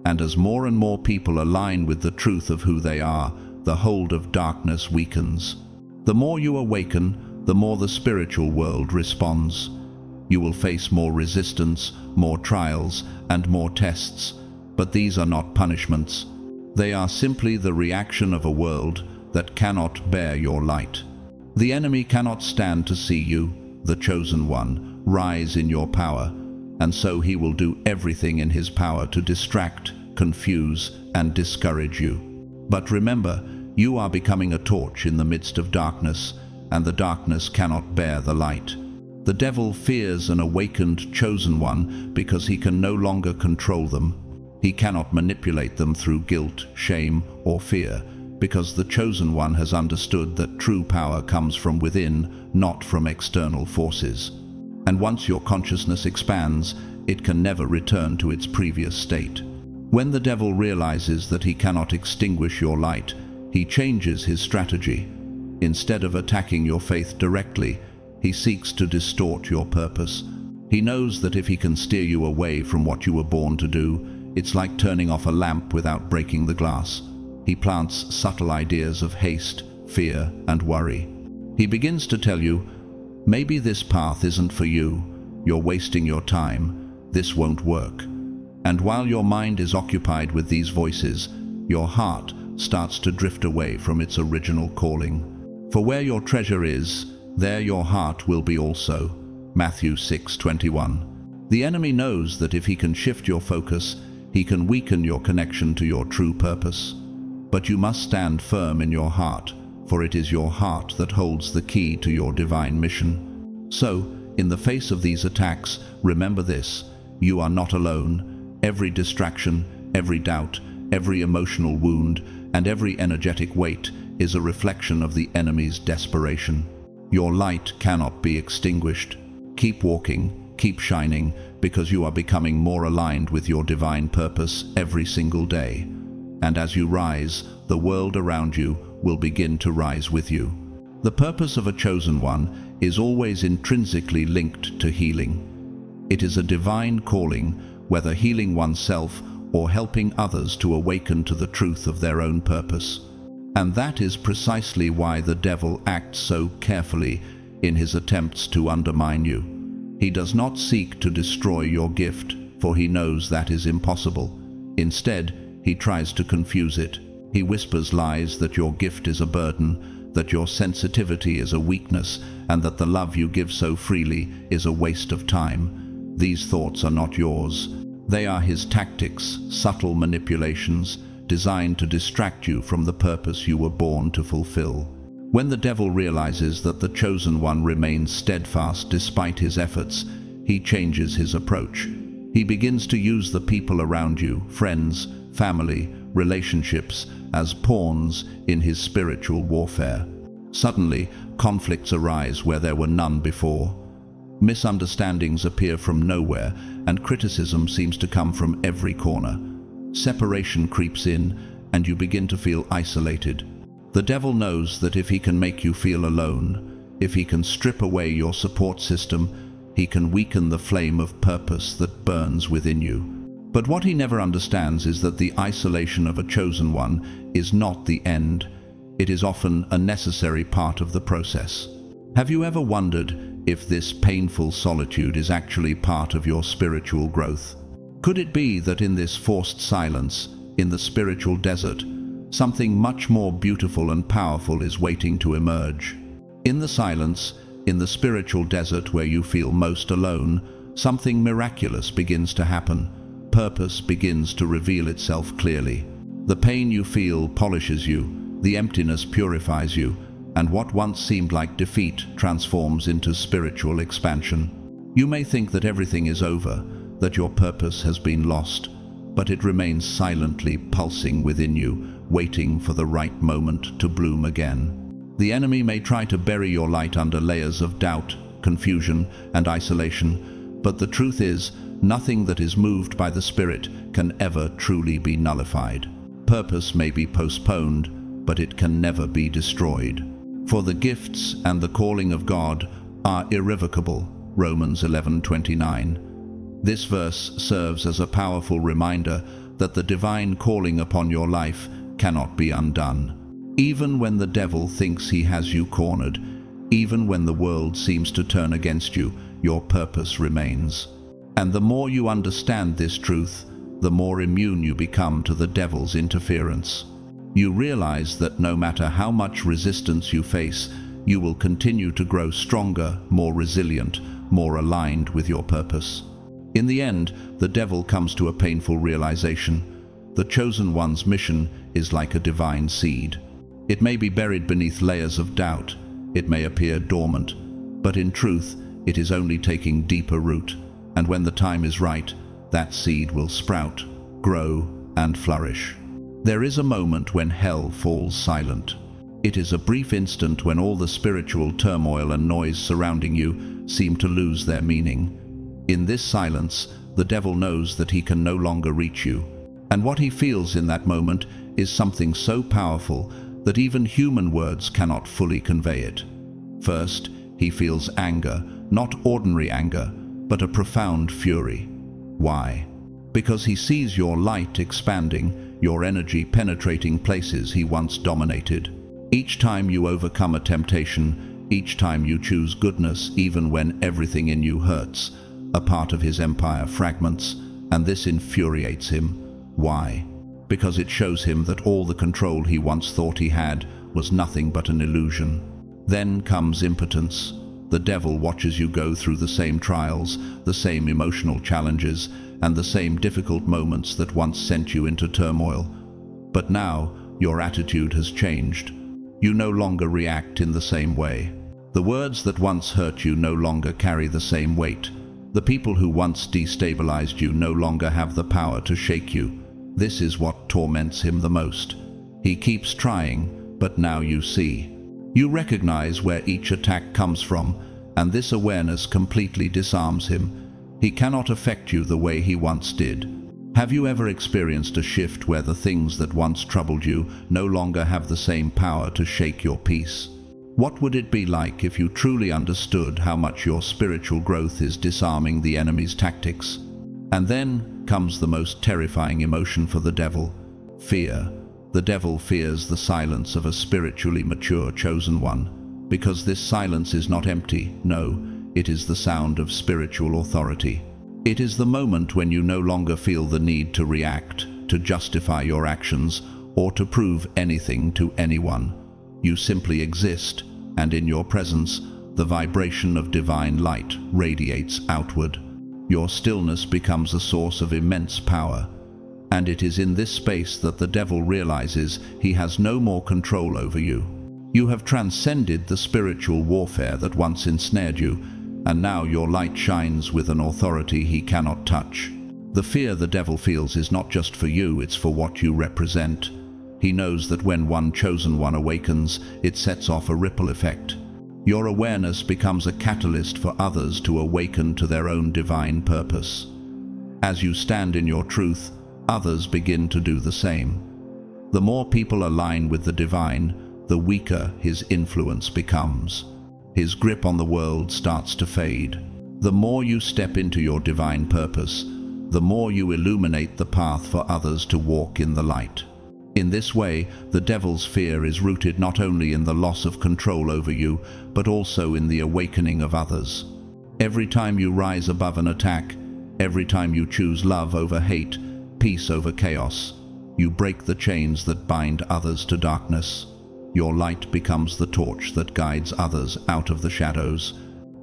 And as more and more people align with the truth of who they are, the hold of darkness weakens. The more you awaken, the more the spiritual world responds. You will face more resistance, more trials, and more tests, but these are not punishments. They are simply the reaction of a world that cannot bear your light. The enemy cannot stand to see you, the chosen one, rise in your power, and so he will do everything in his power to distract, confuse, and discourage you. But remember, you are becoming a torch in the midst of darkness, and the darkness cannot bear the light. The devil fears an awakened chosen one because he can no longer control them. He cannot manipulate them through guilt, shame, or fear, because the chosen one has understood that true power comes from within, not from external forces. And once your consciousness expands, it can never return to its previous state. When the devil realizes that he cannot extinguish your light, he changes his strategy. Instead of attacking your faith directly, he seeks to distort your purpose. He knows that if he can steer you away from what you were born to do, it's like turning off a lamp without breaking the glass. He plants subtle ideas of haste, fear, and worry. He begins to tell you, maybe this path isn't for you, you're wasting your time, this won't work. And while your mind is occupied with these voices, your heart starts to drift away from its original calling. For where your treasure is, there your heart will be also. Matthew 6:21. The enemy knows that if he can shift your focus, he can weaken your connection to your true purpose. But you must stand firm in your heart, for it is your heart that holds the key to your divine mission. So, in the face of these attacks, remember this: you are not alone. Every distraction, every doubt, every emotional wound, and every energetic weight is a reflection of the enemy's desperation. Your light cannot be extinguished. Keep walking, keep shining, because you are becoming more aligned with your divine purpose every single day. And as you rise, the world around you will begin to rise with you. The purpose of a chosen one is always intrinsically linked to healing. It is a divine calling, whether healing oneself or helping others to awaken to the truth of their own purpose. And that is precisely why the devil acts so carefully in his attempts to undermine you. He does not seek to destroy your gift, for he knows that is impossible. Instead, he tries to confuse it. He whispers lies that your gift is a burden, that your sensitivity is a weakness, and that the love you give so freely is a waste of time. These thoughts are not yours. They are his tactics, subtle manipulations, designed to distract you from the purpose you were born to fulfill. When the devil realizes that the chosen one remains steadfast despite his efforts, he changes his approach. He begins to use the people around you, friends, family, relationships, as pawns in his spiritual warfare. Suddenly, conflicts arise where there were none before. Misunderstandings appear from nowhere, and criticism seems to come from every corner. Separation creeps in, and you begin to feel isolated. The devil knows that if he can make you feel alone, if he can strip away your support system, he can weaken the flame of purpose that burns within you. But what he never understands is that the isolation of a chosen one is not the end. It is often a necessary part of the process. Have you ever wondered if this painful solitude is actually part of your spiritual growth? Could it be that in this forced silence, in the spiritual desert, something much more beautiful and powerful is waiting to emerge? In the silence, in the spiritual desert where you feel most alone, something miraculous begins to happen. Purpose begins to reveal itself clearly. The pain you feel polishes you, the emptiness purifies you, and what once seemed like defeat transforms into spiritual expansion. You may think that everything is over, that your purpose has been lost, but it remains silently pulsing within you, waiting for the right moment to bloom again. The enemy may try to bury your light under layers of doubt, confusion, and isolation, but the truth is, nothing that is moved by the Spirit can ever truly be nullified. Purpose may be postponed, but it can never be destroyed. For the gifts and the calling of God are irrevocable. Romans 11:29. This verse serves as a powerful reminder that the divine calling upon your life cannot be undone. Even when the devil thinks he has you cornered, even when the world seems to turn against you, your purpose remains. And the more you understand this truth, the more immune you become to the devil's interference. You realize that no matter how much resistance you face, you will continue to grow stronger, more resilient, more aligned with your purpose. In the end, the devil comes to a painful realization. The chosen one's mission is like a divine seed. It may be buried beneath layers of doubt. It may appear dormant, but in truth, it is only taking deeper root. And when the time is right, that seed will sprout, grow, and flourish. There is a moment when hell falls silent. It is a brief instant when all the spiritual turmoil and noise surrounding you seem to lose their meaning. In this silence, the devil knows that he can no longer reach you. And what he feels in that moment is something so powerful that even human words cannot fully convey it. First, he feels anger, not ordinary anger, but a profound fury. Why? Because he sees your light expanding, your energy penetrating places he once dominated. Each time you overcome a temptation, each time you choose goodness even when everything in you hurts, a part of his empire fragments, and this infuriates him. Why? Because it shows him that all the control he once thought he had was nothing but an illusion. Then comes impotence. The devil watches you go through the same trials, the same emotional challenges, and the same difficult moments that once sent you into turmoil. But now, your attitude has changed. You no longer react in the same way. The words that once hurt you no longer carry the same weight. The people who once destabilized you no longer have the power to shake you. This is what torments him the most. He keeps trying, but now you see. You recognize where each attack comes from, and this awareness completely disarms him. He cannot affect you the way he once did. Have you ever experienced a shift where the things that once troubled you no longer have the same power to shake your peace? What would it be like if you truly understood how much your spiritual growth is disarming the enemy's tactics? And then comes the most terrifying emotion for the devil: fear. The devil fears the silence of a spiritually mature chosen one, because this silence is not empty. No, it is the sound of spiritual authority. It is the moment when you no longer feel the need to react, to justify your actions, or to prove anything to anyone. You simply exist, and in your presence, the vibration of divine light radiates outward. Your stillness becomes a source of immense power. And it is in this space that the devil realizes he has no more control over you. You have transcended the spiritual warfare that once ensnared you, and now your light shines with an authority he cannot touch. The fear the devil feels is not just for you, it's for what you represent. He knows that when one chosen one awakens, it sets off a ripple effect. Your awareness becomes a catalyst for others to awaken to their own divine purpose. As you stand in your truth, others begin to do the same. The more people align with the divine, the weaker his influence becomes. His grip on the world starts to fade. The more you step into your divine purpose, the more you illuminate the path for others to walk in the light. In this way, the devil's fear is rooted not only in the loss of control over you, but also in the awakening of others. Every time you rise above an attack, every time you choose love over hate, peace over chaos, you break the chains that bind others to darkness. Your light becomes the torch that guides others out of the shadows.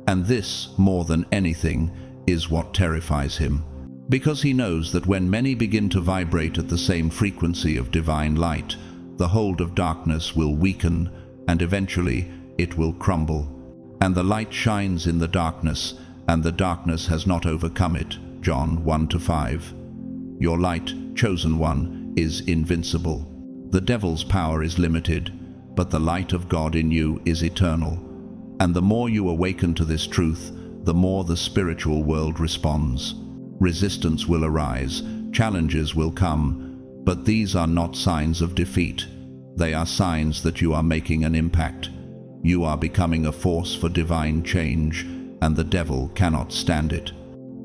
And this, more than anything, is what terrifies him. Because he knows that when many begin to vibrate at the same frequency of divine light, the hold of darkness will weaken, and eventually it will crumble. And the light shines in the darkness, and the darkness has not overcome it. John 1-5. Your light, chosen one, is invincible. The devil's power is limited, but the light of God in you is eternal. And the more you awaken to this truth, the more the spiritual world responds. Resistance will arise, challenges will come, but these are not signs of defeat. They are signs that you are making an impact. You are becoming a force for divine change, and the devil cannot stand it.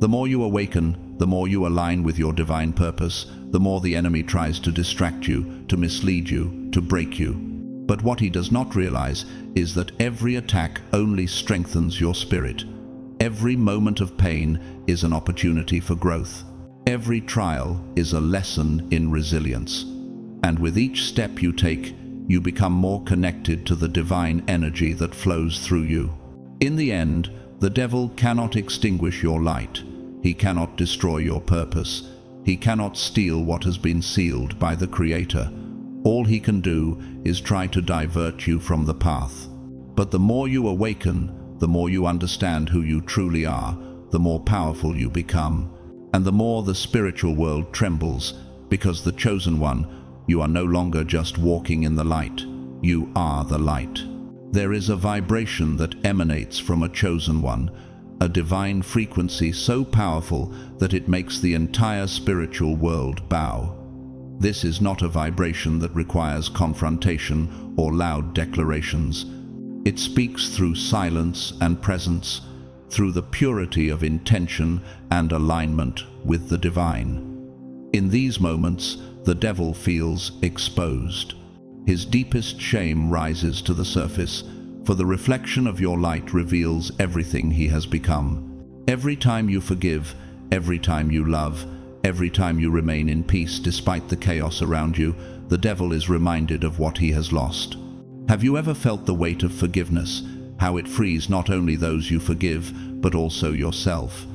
The more you awaken, the more you align with your divine purpose, the more the enemy tries to distract you, to mislead you, to break you. But what he does not realize is that every attack only strengthens your spirit. Every moment of pain is an opportunity for growth. Every trial is a lesson in resilience. And with each step you take, you become more connected to the divine energy that flows through you. In the end, the devil cannot extinguish your light. He cannot destroy your purpose. He cannot steal what has been sealed by the Creator. All he can do is try to divert you from the path. But the more you awaken, the more you understand who you truly are, the more powerful you become, and the more the spiritual world trembles, because the chosen one, You are no longer just walking in the light. You are the light. There is a vibration that emanates from a chosen one, a divine frequency so powerful that it makes the entire spiritual world bow. This is not a vibration that requires confrontation or loud declarations. It speaks through silence and presence, through the purity of intention and alignment with the divine. In these moments, the devil feels exposed. His deepest shame rises to the surface, for the reflection of your light reveals everything he has become. Every time you forgive, every time you love, every time you remain in peace despite the chaos around you, the devil is reminded of what he has lost. Have you ever felt the weight of forgiveness, how it frees not only those you forgive, but also yourself?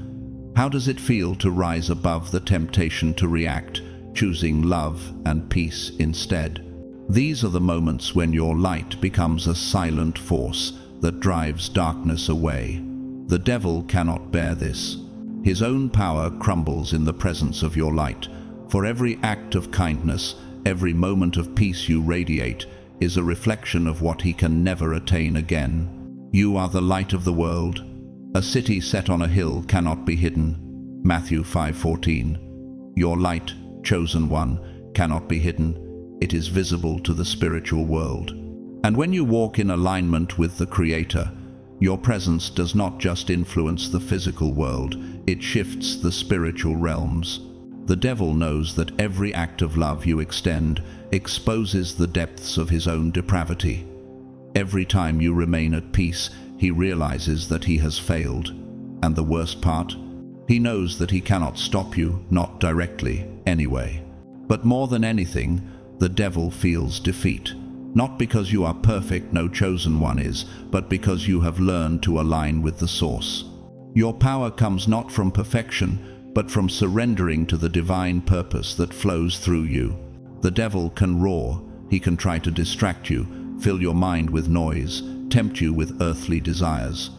How does it feel to rise above the temptation to react, choosing love and peace instead? These are the moments when your light becomes a silent force that drives darkness away. The devil cannot bear this. His own power crumbles in the presence of your light. For every act of kindness, every moment of peace you radiate, is a reflection of what he can never attain again. You are the light of the world. A city set on a hill cannot be hidden. Matthew 5:14. Your light, chosen one, cannot be hidden. It is visible to the spiritual world. And when you walk in alignment with the Creator, your presence does not just influence the physical world, it shifts the spiritual realms. The devil knows that every act of love you extend exposes the depths of his own depravity. Every time you remain at peace, he realizes that he has failed. And the worst part? He knows that he cannot stop you, not directly, anyway. But more than anything, the devil feels defeat. Not because you are perfect, no chosen one is, but because you have learned to align with the source. Your power comes not from perfection, but from surrendering to the divine purpose that flows through you. The devil can roar, he can try to distract you, fill your mind with noise, tempt you with earthly desires.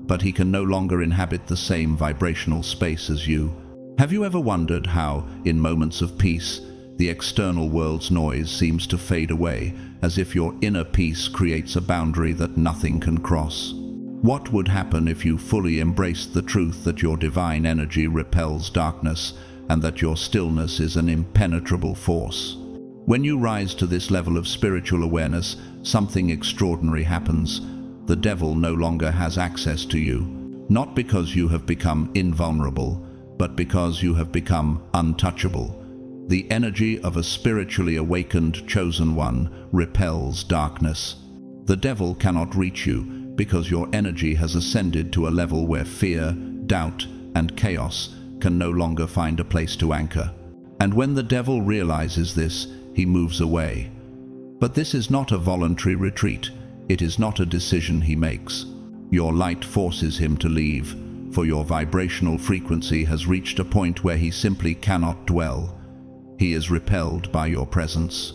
But he can no longer inhabit the same vibrational space as you. Have you ever wondered how, in moments of peace, the external world's noise seems to fade away, as if your inner peace creates a boundary that nothing can cross? What would happen if you fully embraced the truth that your divine energy repels darkness, and that your stillness is an impenetrable force? When you rise to this level of spiritual awareness, something extraordinary happens. The devil no longer has access to you, not because you have become invulnerable, but because you have become untouchable. The energy of a spiritually awakened chosen one repels darkness. The devil cannot reach you because your energy has ascended to a level where fear, doubt, and chaos can no longer find a place to anchor. And when the devil realizes this, he moves away. But this is not a voluntary retreat. It is not a decision he makes. Your light forces him to leave, for your vibrational frequency has reached a point where he simply cannot dwell. He is repelled by your presence.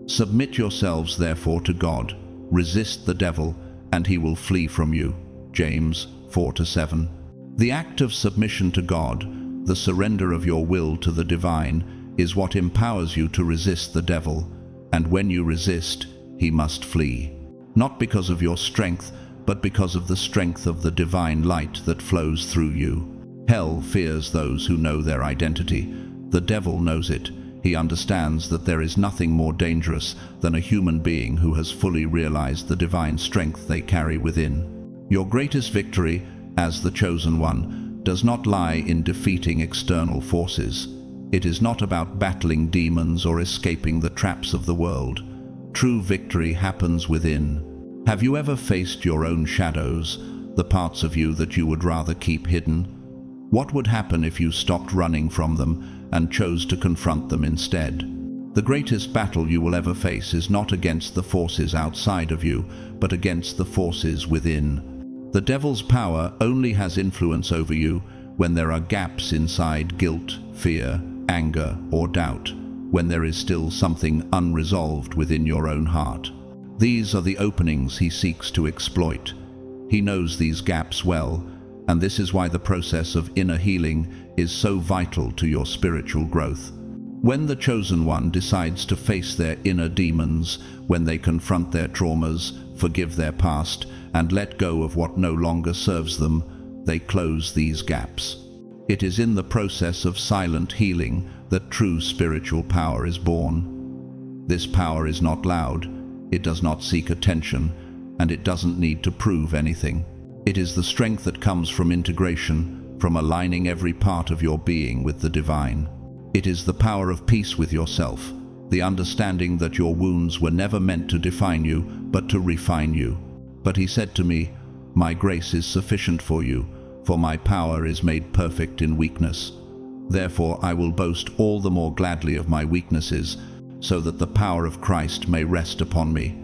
Submit yourselves therefore to God. Resist the devil, and he will flee from you. James 4:7. The act of submission to God, the surrender of your will to the divine, is what empowers you to resist the devil. And when you resist, he must flee. Not because of your strength, but because of the strength of the divine light that flows through you. Hell fears those who know their identity. The devil knows it. He understands that there is nothing more dangerous than a human being who has fully realized the divine strength they carry within. Your greatest victory, as the chosen one, does not lie in defeating external forces. It is not about battling demons or escaping the traps of the world. True victory happens within. Have you ever faced your own shadows, the parts of you that you would rather keep hidden? What would happen if you stopped running from them and chose to confront them instead? The greatest battle you will ever face is not against the forces outside of you, but against the forces within. The devil's power only has influence over you when there are gaps inside guilt, fear, anger, or doubt, when there is still something unresolved within your own heart. These are the openings he seeks to exploit. He knows these gaps well, and this is why the process of inner healing is so vital to your spiritual growth. When the chosen one decides to face their inner demons, when they confront their traumas, forgive their past, and let go of what no longer serves them, they close these gaps. It is in the process of silent healing that true spiritual power is born. This power is not loud, it does not seek attention, and it doesn't need to prove anything. It is the strength that comes from integration, from aligning every part of your being with the divine. It is the power of peace with yourself, the understanding that your wounds were never meant to define you, but to refine you. But he said to me, "My grace is sufficient for you, for my power is made perfect in weakness. Therefore I will boast all the more gladly of my weaknesses, so that the power of Christ may rest upon me."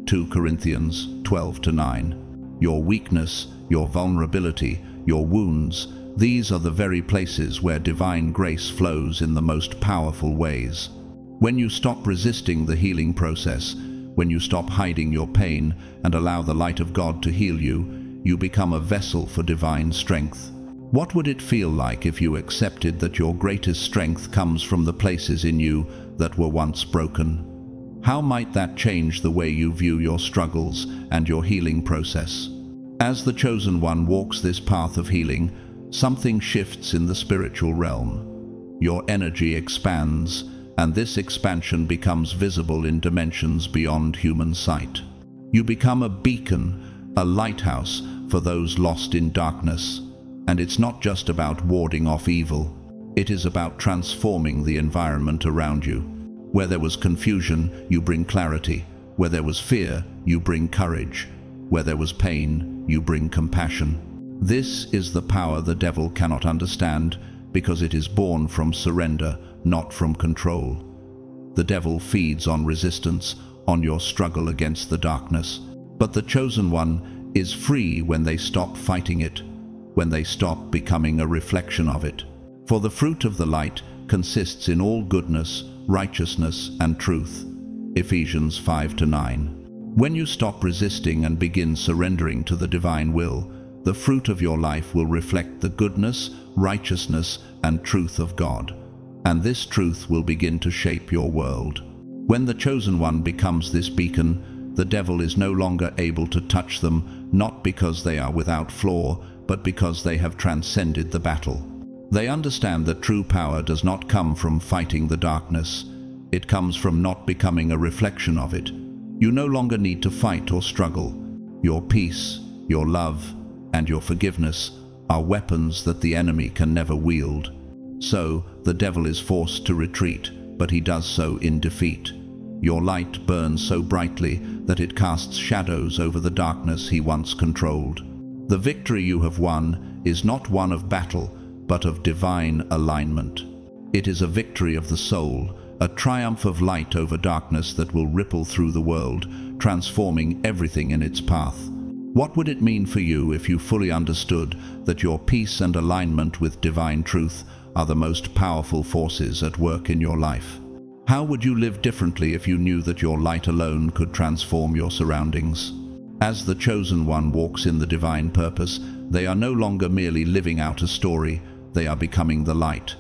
2 Corinthians 12-9. Your weakness, your vulnerability, your wounds, these are the very places where divine grace flows in the most powerful ways. When you stop resisting the healing process, when you stop hiding your pain and allow the light of God to heal you, you become a vessel for divine strength. What would it feel like if you accepted that your greatest strength comes from the places in you that were once broken? How might that change the way you view your struggles and your healing process? As the chosen one walks this path of healing, something shifts in the spiritual realm. Your energy expands, and this expansion becomes visible in dimensions beyond human sight. You become a beacon, a lighthouse for those lost in darkness. And it's not just about warding off evil. It is about transforming the environment around you. Where there was confusion, you bring clarity. Where there was fear, you bring courage. Where there was pain, you bring compassion. This is the power the devil cannot understand, because it is born from surrender, not from control. The devil feeds on resistance, on your struggle against the darkness. But the chosen one is free when they stop fighting it, when they stop becoming a reflection of it. For the fruit of the light consists in all goodness, righteousness, and truth. Ephesians 5-9. When you stop resisting and begin surrendering to the divine will, the fruit of your life will reflect the goodness, righteousness, and truth of God. And this truth will begin to shape your world. When the chosen one becomes this beacon, the devil is no longer able to touch them, not because they are without flaw, but because they have transcended the battle. They understand that true power does not come from fighting the darkness. It comes from not becoming a reflection of it. You no longer need to fight or struggle. Your peace, your love, and your forgiveness are weapons that the enemy can never wield. So, the devil is forced to retreat, but he does so in defeat. Your light burns so brightly that it casts shadows over the darkness he once controlled. The victory you have won is not one of battle, but of divine alignment. It is a victory of the soul, a triumph of light over darkness that will ripple through the world, transforming everything in its path. What would it mean for you if you fully understood that your peace and alignment with divine truth are the most powerful forces at work in your life? How would you live differently if you knew that your light alone could transform your surroundings? As the chosen one walks in the divine purpose, they are no longer merely living out a story, they are becoming the light.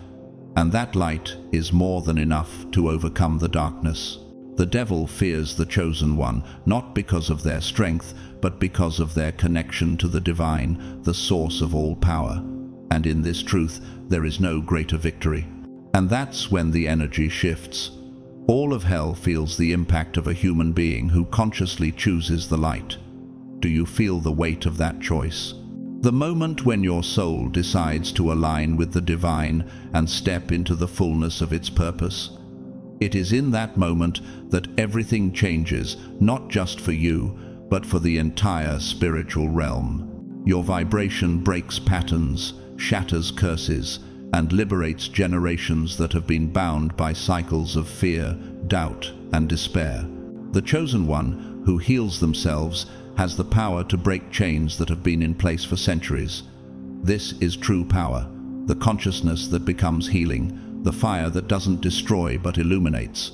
And that light is more than enough to overcome the darkness. The devil fears the chosen one, not because of their strength, but because of their connection to the divine, the source of all power. And in this truth, there is no greater victory. And that's when the energy shifts. All of hell feels the impact of a human being who consciously chooses the light. Do you feel the weight of that choice? The moment when your soul decides to align with the divine and step into the fullness of its purpose. It is in that moment that everything changes, not just for you, but for the entire spiritual realm. Your vibration breaks patterns, shatters curses, and liberates generations that have been bound by cycles of fear, doubt, and despair. The chosen one, who heals themselves, has the power to break chains that have been in place for centuries. This is true power, the consciousness that becomes healing, the fire that doesn't destroy but illuminates.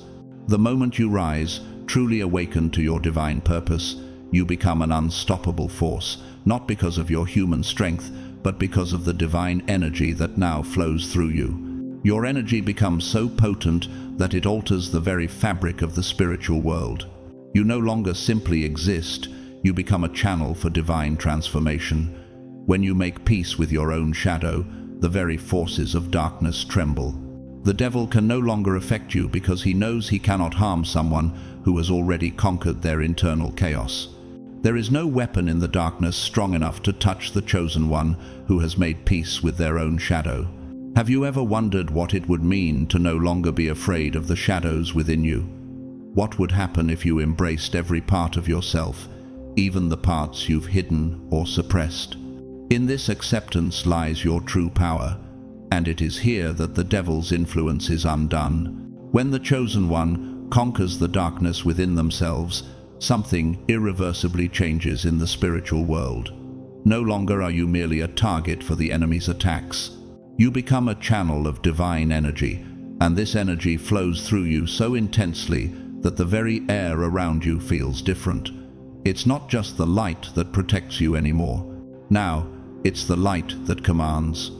The moment you rise, truly awakened to your divine purpose, you become an unstoppable force, not because of your human strength, but because of the divine energy that now flows through you. Your energy becomes so potent that it alters the very fabric of the spiritual world. You no longer simply exist, you become a channel for divine transformation. When you make peace with your own shadow, the very forces of darkness tremble. The devil can no longer affect you because he knows he cannot harm someone who has already conquered their internal chaos. There is no weapon in the darkness strong enough to touch the chosen one who has made peace with their own shadow. Have you ever wondered what it would mean to no longer be afraid of the shadows within you? What would happen if you embraced every part of yourself, even the parts you've hidden or suppressed? In this acceptance lies your true power, and it is here that the devil's influence is undone. When the chosen one conquers the darkness within themselves, something irreversibly changes in the spiritual world. No longer are you merely a target for the enemy's attacks. You become a channel of divine energy, and this energy flows through you so intensely that the very air around you feels different. It's not just the light that protects you anymore. Now, it's the light that commands.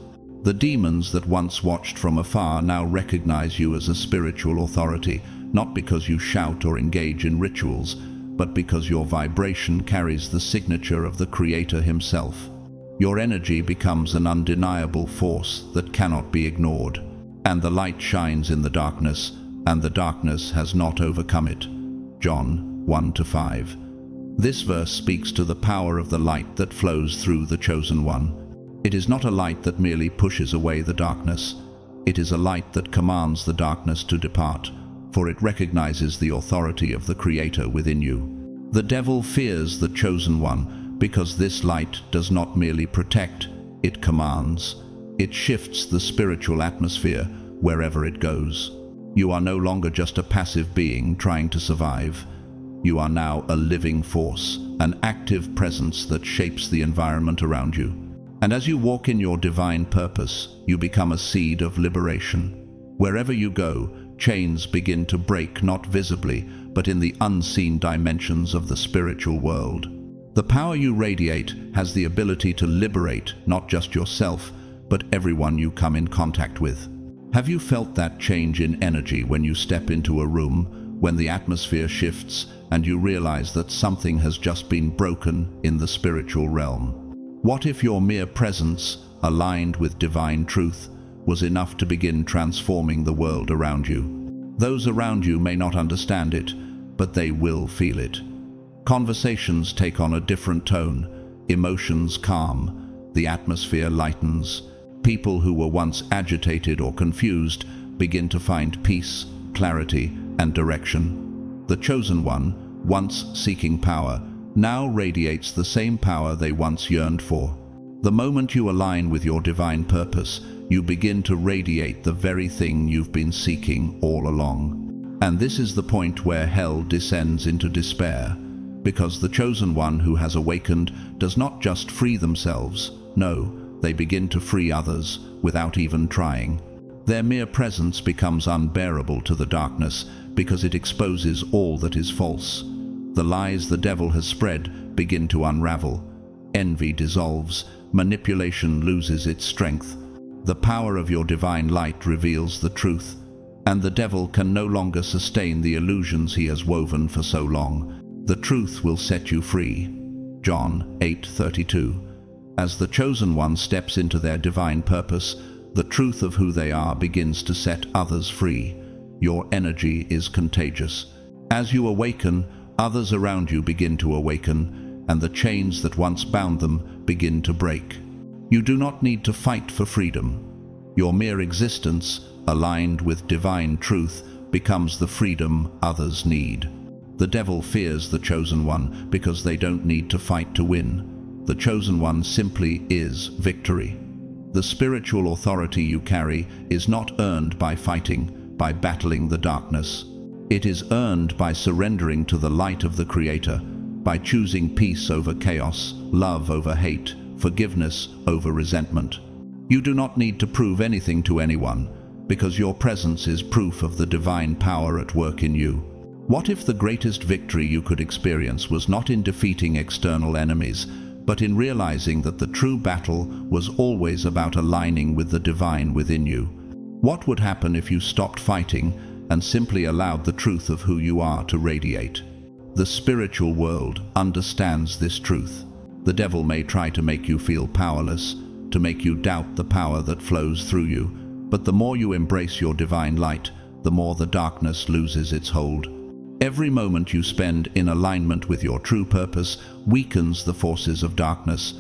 The demons that once watched from afar now recognize you as a spiritual authority, not because you shout or engage in rituals, but because your vibration carries the signature of the Creator himself. Your energy becomes an undeniable force that cannot be ignored, and the light shines in the darkness, and the darkness has not overcome it. John 1-5. This verse speaks to the power of the light that flows through the chosen one. It is not a light that merely pushes away the darkness. It is a light that commands the darkness to depart, for it recognizes the authority of the Creator within you. The devil fears the chosen one because this light does not merely protect, it commands. It shifts the spiritual atmosphere wherever it goes. You are no longer just a passive being trying to survive. You are now a living force, an active presence that shapes the environment around you. And as you walk in your divine purpose, you become a seed of liberation. Wherever you go, chains begin to break, not visibly, but in the unseen dimensions of the spiritual world. The power you radiate has the ability to liberate not just yourself, but everyone you come in contact with. Have you felt that change in energy when you step into a room, when the atmosphere shifts and you realize that something has just been broken in the spiritual realm? What if your mere presence, aligned with divine truth, was enough to begin transforming the world around you? Those around you may not understand it, but they will feel it. Conversations take on a different tone, emotions calm, the atmosphere lightens. People who were once agitated or confused begin to find peace, clarity, and direction. The chosen one, once seeking power, now radiates the same power they once yearned for. The moment you align with your divine purpose, you begin to radiate the very thing you've been seeking all along. And this is the point where hell descends into despair, because the chosen one who has awakened does not just free themselves, no, they begin to free others without even trying. Their mere presence becomes unbearable to the darkness because it exposes all that is false. The lies the devil has spread begin to unravel. Envy dissolves, manipulation loses its strength. The power of your divine light reveals the truth, and the devil can no longer sustain the illusions he has woven for so long. The truth will set you free. John 8:32. As the chosen one steps into their divine purpose, the truth of who they are begins to set others free. Your energy is contagious. As you awaken, others around you begin to awaken, and the chains that once bound them begin to break. You do not need to fight for freedom. Your mere existence, aligned with divine truth, becomes the freedom others need. The devil fears the chosen one because they don't need to fight to win. The chosen one simply is victory. The spiritual authority you carry is not earned by fighting, by battling the darkness. It is earned by surrendering to the light of the Creator, by choosing peace over chaos, love over hate, forgiveness over resentment. You do not need to prove anything to anyone, because your presence is proof of the divine power at work in you. What if the greatest victory you could experience was not in defeating external enemies, but in realizing that the true battle was always about aligning with the divine within you? What would happen if you stopped fighting and simply allowed the truth of who you are to radiate? The spiritual world understands this truth. The devil may try to make you feel powerless, to make you doubt the power that flows through you, but the more you embrace your divine light, the more the darkness loses its hold. Every moment you spend in alignment with your true purpose weakens the forces of darkness,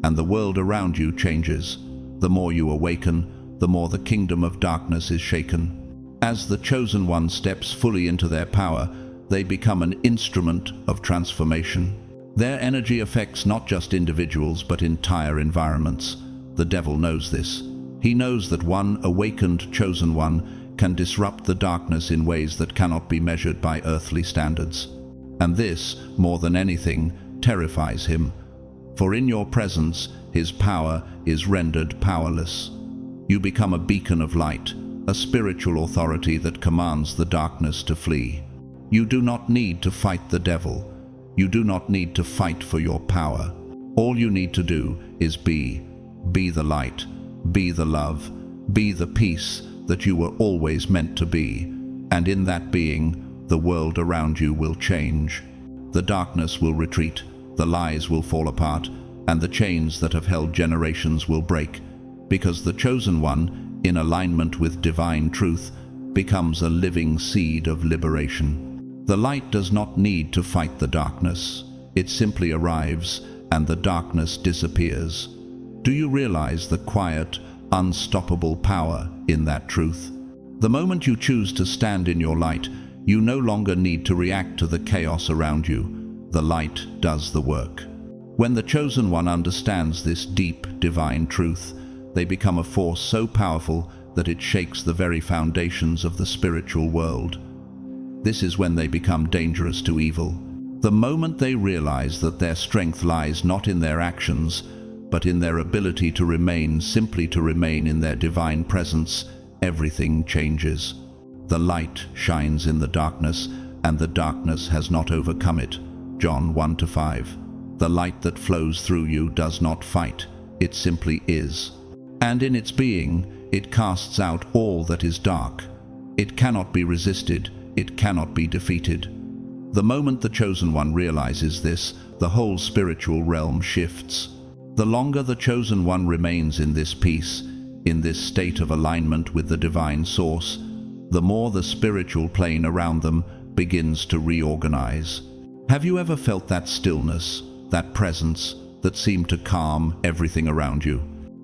and the world around you changes. The more you awaken, the more the kingdom of darkness is shaken. As the chosen one steps fully into their power, they become an instrument of transformation. Their energy affects not just individuals but entire environments. The devil knows this. He knows that one awakened chosen one can disrupt the darkness in ways that cannot be measured by earthly standards. And this, more than anything, terrifies him. For in your presence, his power is rendered powerless. You become a beacon of light, a spiritual authority that commands the darkness to flee. You do not need to fight the devil. You do not need to fight for your power. All you need to do is be the light, be the love, be the peace that you were always meant to be. And in that being, the world around you will change. The darkness will retreat, the lies will fall apart, and the chains that have held generations will break, because the chosen one, in alignment with divine truth, becomes a living seed of liberation. The light does not need to fight the darkness. It simply arrives, and the darkness disappears. Do you realize the quiet, unstoppable power in that truth? The moment you choose to stand in your light, you no longer need to react to the chaos around you. The light does the work. When the chosen one understands this deep, divine truth, they become a force so powerful that it shakes the very foundations of the spiritual world. This is when they become dangerous to evil. The moment they realize that their strength lies not in their actions, but in their ability to remain, simply to remain in their divine presence, everything changes. The light shines in the darkness, and the darkness has not overcome it. John 1-5. The light that flows through you does not fight, it simply is. And in its being, it casts out all that is dark. It cannot be resisted, it cannot be defeated. The moment the chosen one realizes this, the whole spiritual realm shifts. The longer the chosen one remains in this peace, in this state of alignment with the divine source, the more the spiritual plane around them begins to reorganize. Have you ever felt that stillness, that presence that seemed to calm everything around you?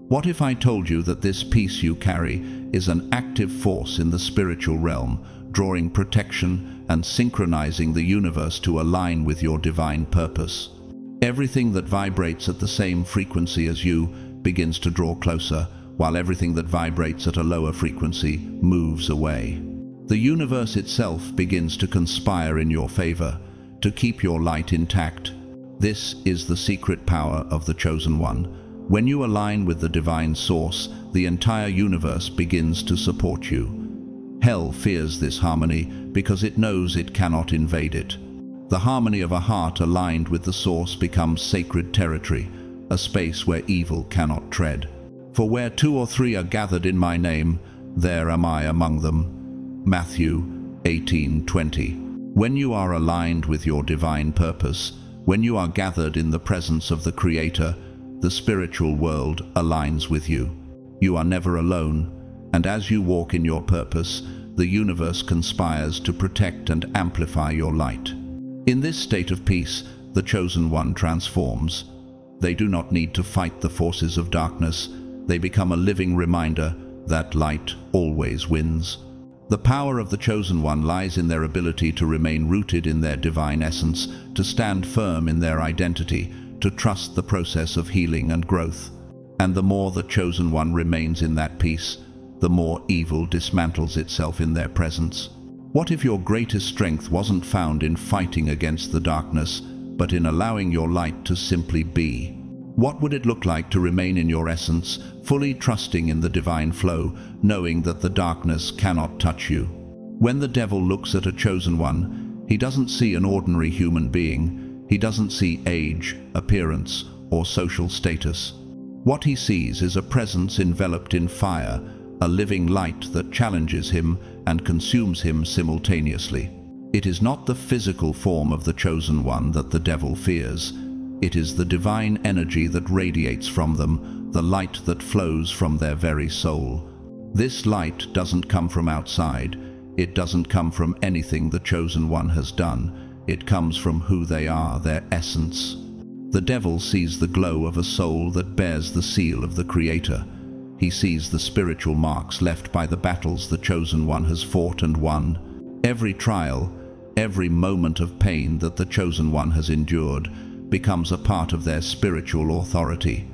What if I told you that this peace you carry is an active force in the spiritual realm, drawing protection and synchronizing the universe to align with your divine purpose? Everything that vibrates at the same frequency as you begins to draw closer, while everything that vibrates at a lower frequency moves away. The universe itself begins to conspire in your favor, to keep your light intact. This is the secret power of the chosen one. When you align with the divine source, the entire universe begins to support you. Hell fears this harmony because it knows it cannot invade it. The harmony of a heart aligned with the source becomes sacred territory, a space where evil cannot tread. For where 2 or 3 are gathered in my name, there am I among them. Matthew 18:20. When you are aligned with your divine purpose, when you are gathered in the presence of the Creator, the spiritual world aligns with you. You are never alone, and as you walk in your purpose, the universe conspires to protect and amplify your light. In this state of peace, the chosen one transforms. They do not need to fight the forces of darkness. They become a living reminder that light always wins. The power of the chosen one lies in their ability to remain rooted in their divine essence, to stand firm in their identity, to trust the process of healing and growth. And the more the chosen one remains in that peace, the more evil dismantles itself in their presence. What if your greatest strength wasn't found in fighting against the darkness, but in allowing your light to simply be? What would it look like to remain in your essence, fully trusting in the divine flow, knowing that the darkness cannot touch you? When the devil looks at a chosen one, he doesn't see an ordinary human being. He doesn't see age, appearance, or social status. What he sees is a presence enveloped in fire, a living light that challenges him and consumes him simultaneously. It is not the physical form of the chosen one that the devil fears. It is the divine energy that radiates from them, the light that flows from their very soul. This light doesn't come from outside. It doesn't come from anything the chosen one has done. It comes from who they are, their essence. The devil sees the glow of a soul that bears the seal of the Creator. He sees the spiritual marks left by the battles the chosen one has fought and won. Every trial, every moment of pain that the chosen one has endured becomes a part of their spiritual authority.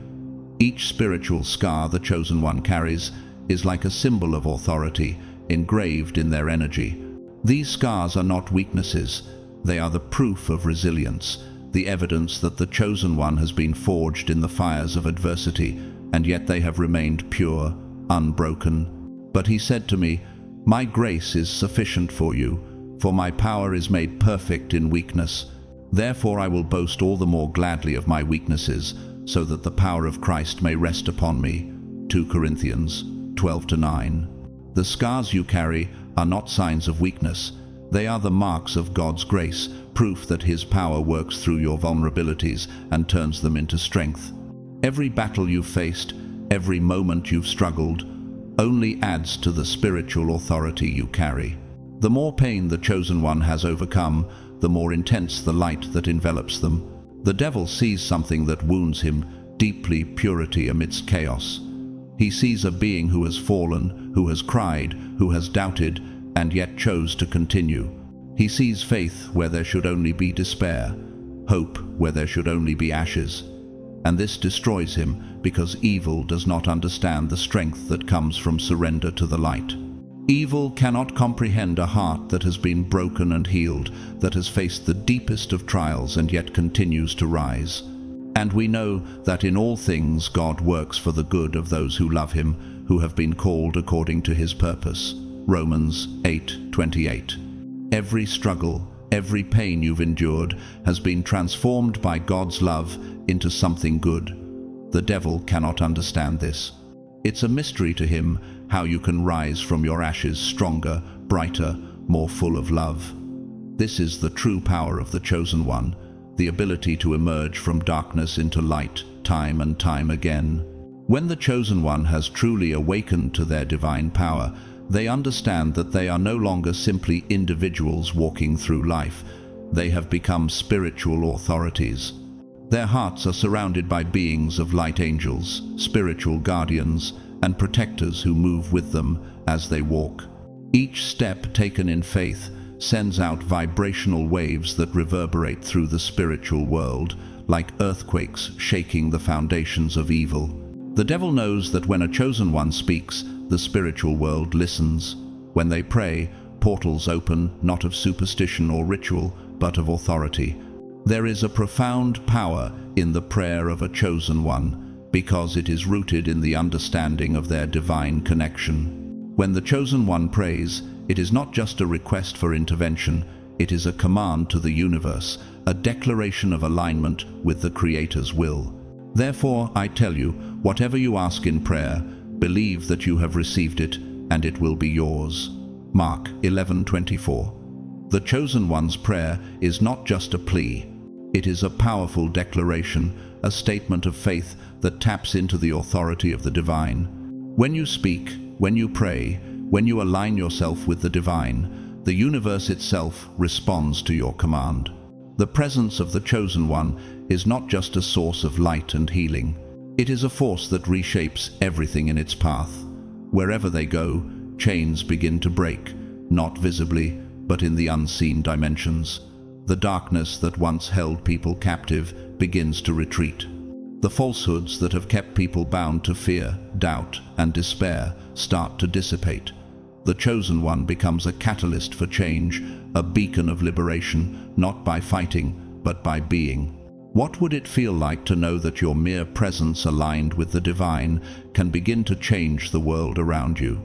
Each spiritual scar the chosen one carries is like a symbol of authority engraved in their energy. These scars are not weaknesses. They are the proof of resilience, the evidence that the chosen one has been forged in the fires of adversity, and yet they have remained pure, unbroken. But he said to me, "My grace is sufficient for you, for my power is made perfect in weakness. Therefore I will boast all the more gladly of my weaknesses, so that the power of Christ may rest upon me." 2 Corinthians 12-9. The scars you carry are not signs of weakness. They are the marks of God's grace, proof that His power works through your vulnerabilities and turns them into strength. Every battle you've faced, every moment you've struggled, only adds to the spiritual authority you carry. The more pain the chosen one has overcome, the more intense the light that envelops them. The devil sees something that wounds him deeply, purity amidst chaos. He sees a being who has fallen, who has cried, who has doubted, and yet chose to continue. He sees faith where there should only be despair, hope where there should only be ashes. And this destroys him because evil does not understand the strength that comes from surrender to the light. Evil cannot comprehend a heart that has been broken and healed, that has faced the deepest of trials and yet continues to rise. And we know that in all things God works for the good of those who love Him, who have been called according to His purpose. Romans 8:28. Every struggle, every pain you've endured has been transformed by God's love into something good. The devil cannot understand this. It's a mystery to him how you can rise from your ashes stronger, brighter, more full of love. This is the true power of the chosen one, the ability to emerge from darkness into light time and time again. When the chosen one has truly awakened to their divine power, they understand that they are no longer simply individuals walking through life. They have become spiritual authorities. Their hearts are surrounded by beings of light angels, spiritual guardians, and protectors who move with them as they walk. Each step taken in faith sends out vibrational waves that reverberate through the spiritual world, like earthquakes shaking the foundations of evil. The devil knows that when a chosen one speaks, the spiritual world listens. When they pray, portals open, not of superstition or ritual, but of authority. There is a profound power in the prayer of a chosen one, because it is rooted in the understanding of their divine connection. When the chosen one prays, it is not just a request for intervention, it is a command to the universe, a declaration of alignment with the Creator's will. Therefore, I tell you, whatever you ask in prayer, believe that you have received it, and it will be yours. Mark 11:24. The chosen one's prayer is not just a plea. It is a powerful declaration, a statement of faith that taps into the authority of the divine. When you speak, when you pray, when you align yourself with the divine, the universe itself responds to your command. The presence of the chosen one is not just a source of light and healing. It is a force that reshapes everything in its path. Wherever they go, chains begin to break, not visibly, but in the unseen dimensions. The darkness that once held people captive begins to retreat. The falsehoods that have kept people bound to fear, doubt, and despair start to dissipate. The chosen one becomes a catalyst for change, a beacon of liberation, not by fighting, but by being. What would it feel like to know that your mere presence aligned with the divine can begin to change the world around you?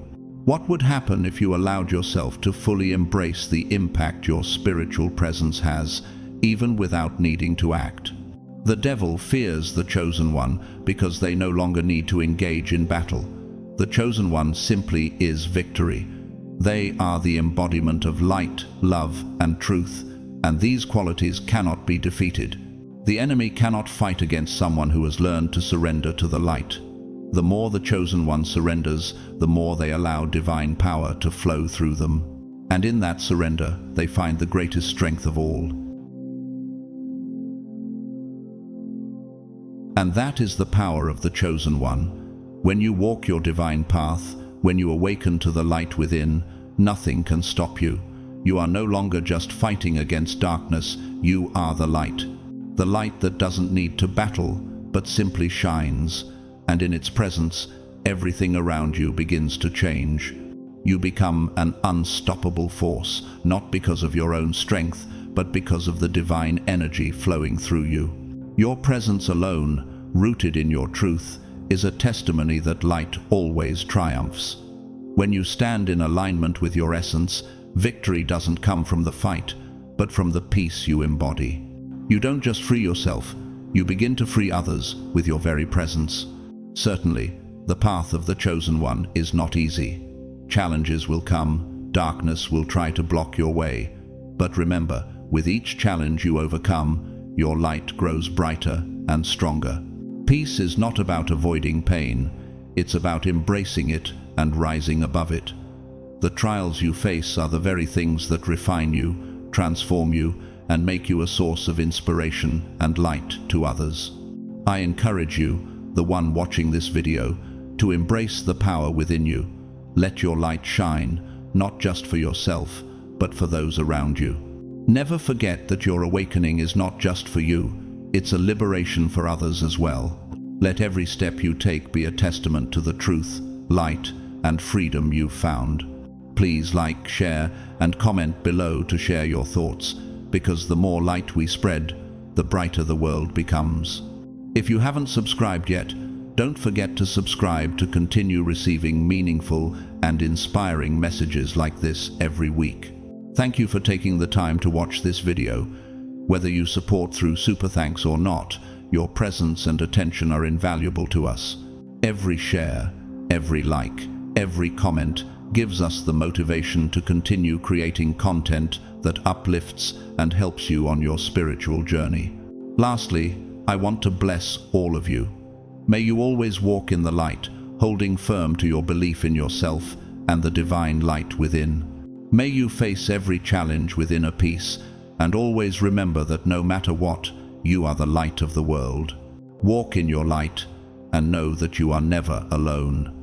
What would happen if you allowed yourself to fully embrace the impact your spiritual presence has, even without needing to act? The devil fears the chosen one because they no longer need to engage in battle. The chosen one simply is victory. They are the embodiment of light, love, and truth, and these qualities cannot be defeated. The enemy cannot fight against someone who has learned to surrender to the light. The more the chosen one surrenders, the more they allow divine power to flow through them. And in that surrender, they find the greatest strength of all. And that is the power of the chosen one. When you walk your divine path, when you awaken to the light within, nothing can stop you. You are no longer just fighting against darkness, you are the light. The light that doesn't need to battle, but simply shines. And in its presence, everything around you begins to change. You become an unstoppable force, not because of your own strength, but because of the divine energy flowing through you. Your presence alone, rooted in your truth, is a testimony that light always triumphs. When you stand in alignment with your essence, victory doesn't come from the fight, but from the peace you embody. You don't just free yourself, you begin to free others with your very presence. Certainly, the path of the chosen one is not easy. Challenges will come, darkness will try to block your way. But remember, with each challenge you overcome, your light grows brighter and stronger. Peace is not about avoiding pain, it's about embracing it and rising above it. The trials you face are the very things that refine you, transform you, and make you a source of inspiration and light to others. I encourage you, the one watching this video, to embrace the power within you. Let your light shine, not just for yourself, but for those around you. Never forget that your awakening is not just for you, it's a liberation for others as well. Let every step you take be a testament to the truth, light, and freedom you've found. Please like, share, and comment below to share your thoughts, because the more light we spread, the brighter the world becomes. If you haven't subscribed yet, don't forget to subscribe to continue receiving meaningful and inspiring messages like this every week. Thank you for taking the time to watch this video. Whether you support through Super Thanks or not, your presence and attention are invaluable to us. Every share, every like, every comment gives us the motivation to continue creating content that uplifts and helps you on your spiritual journey. Lastly, I want to bless all of you. May you always walk in the light, holding firm to your belief in yourself and the divine light within. May you face every challenge with inner peace, and always remember that no matter what, you are the light of the world. Walk in your light, and know that you are never alone.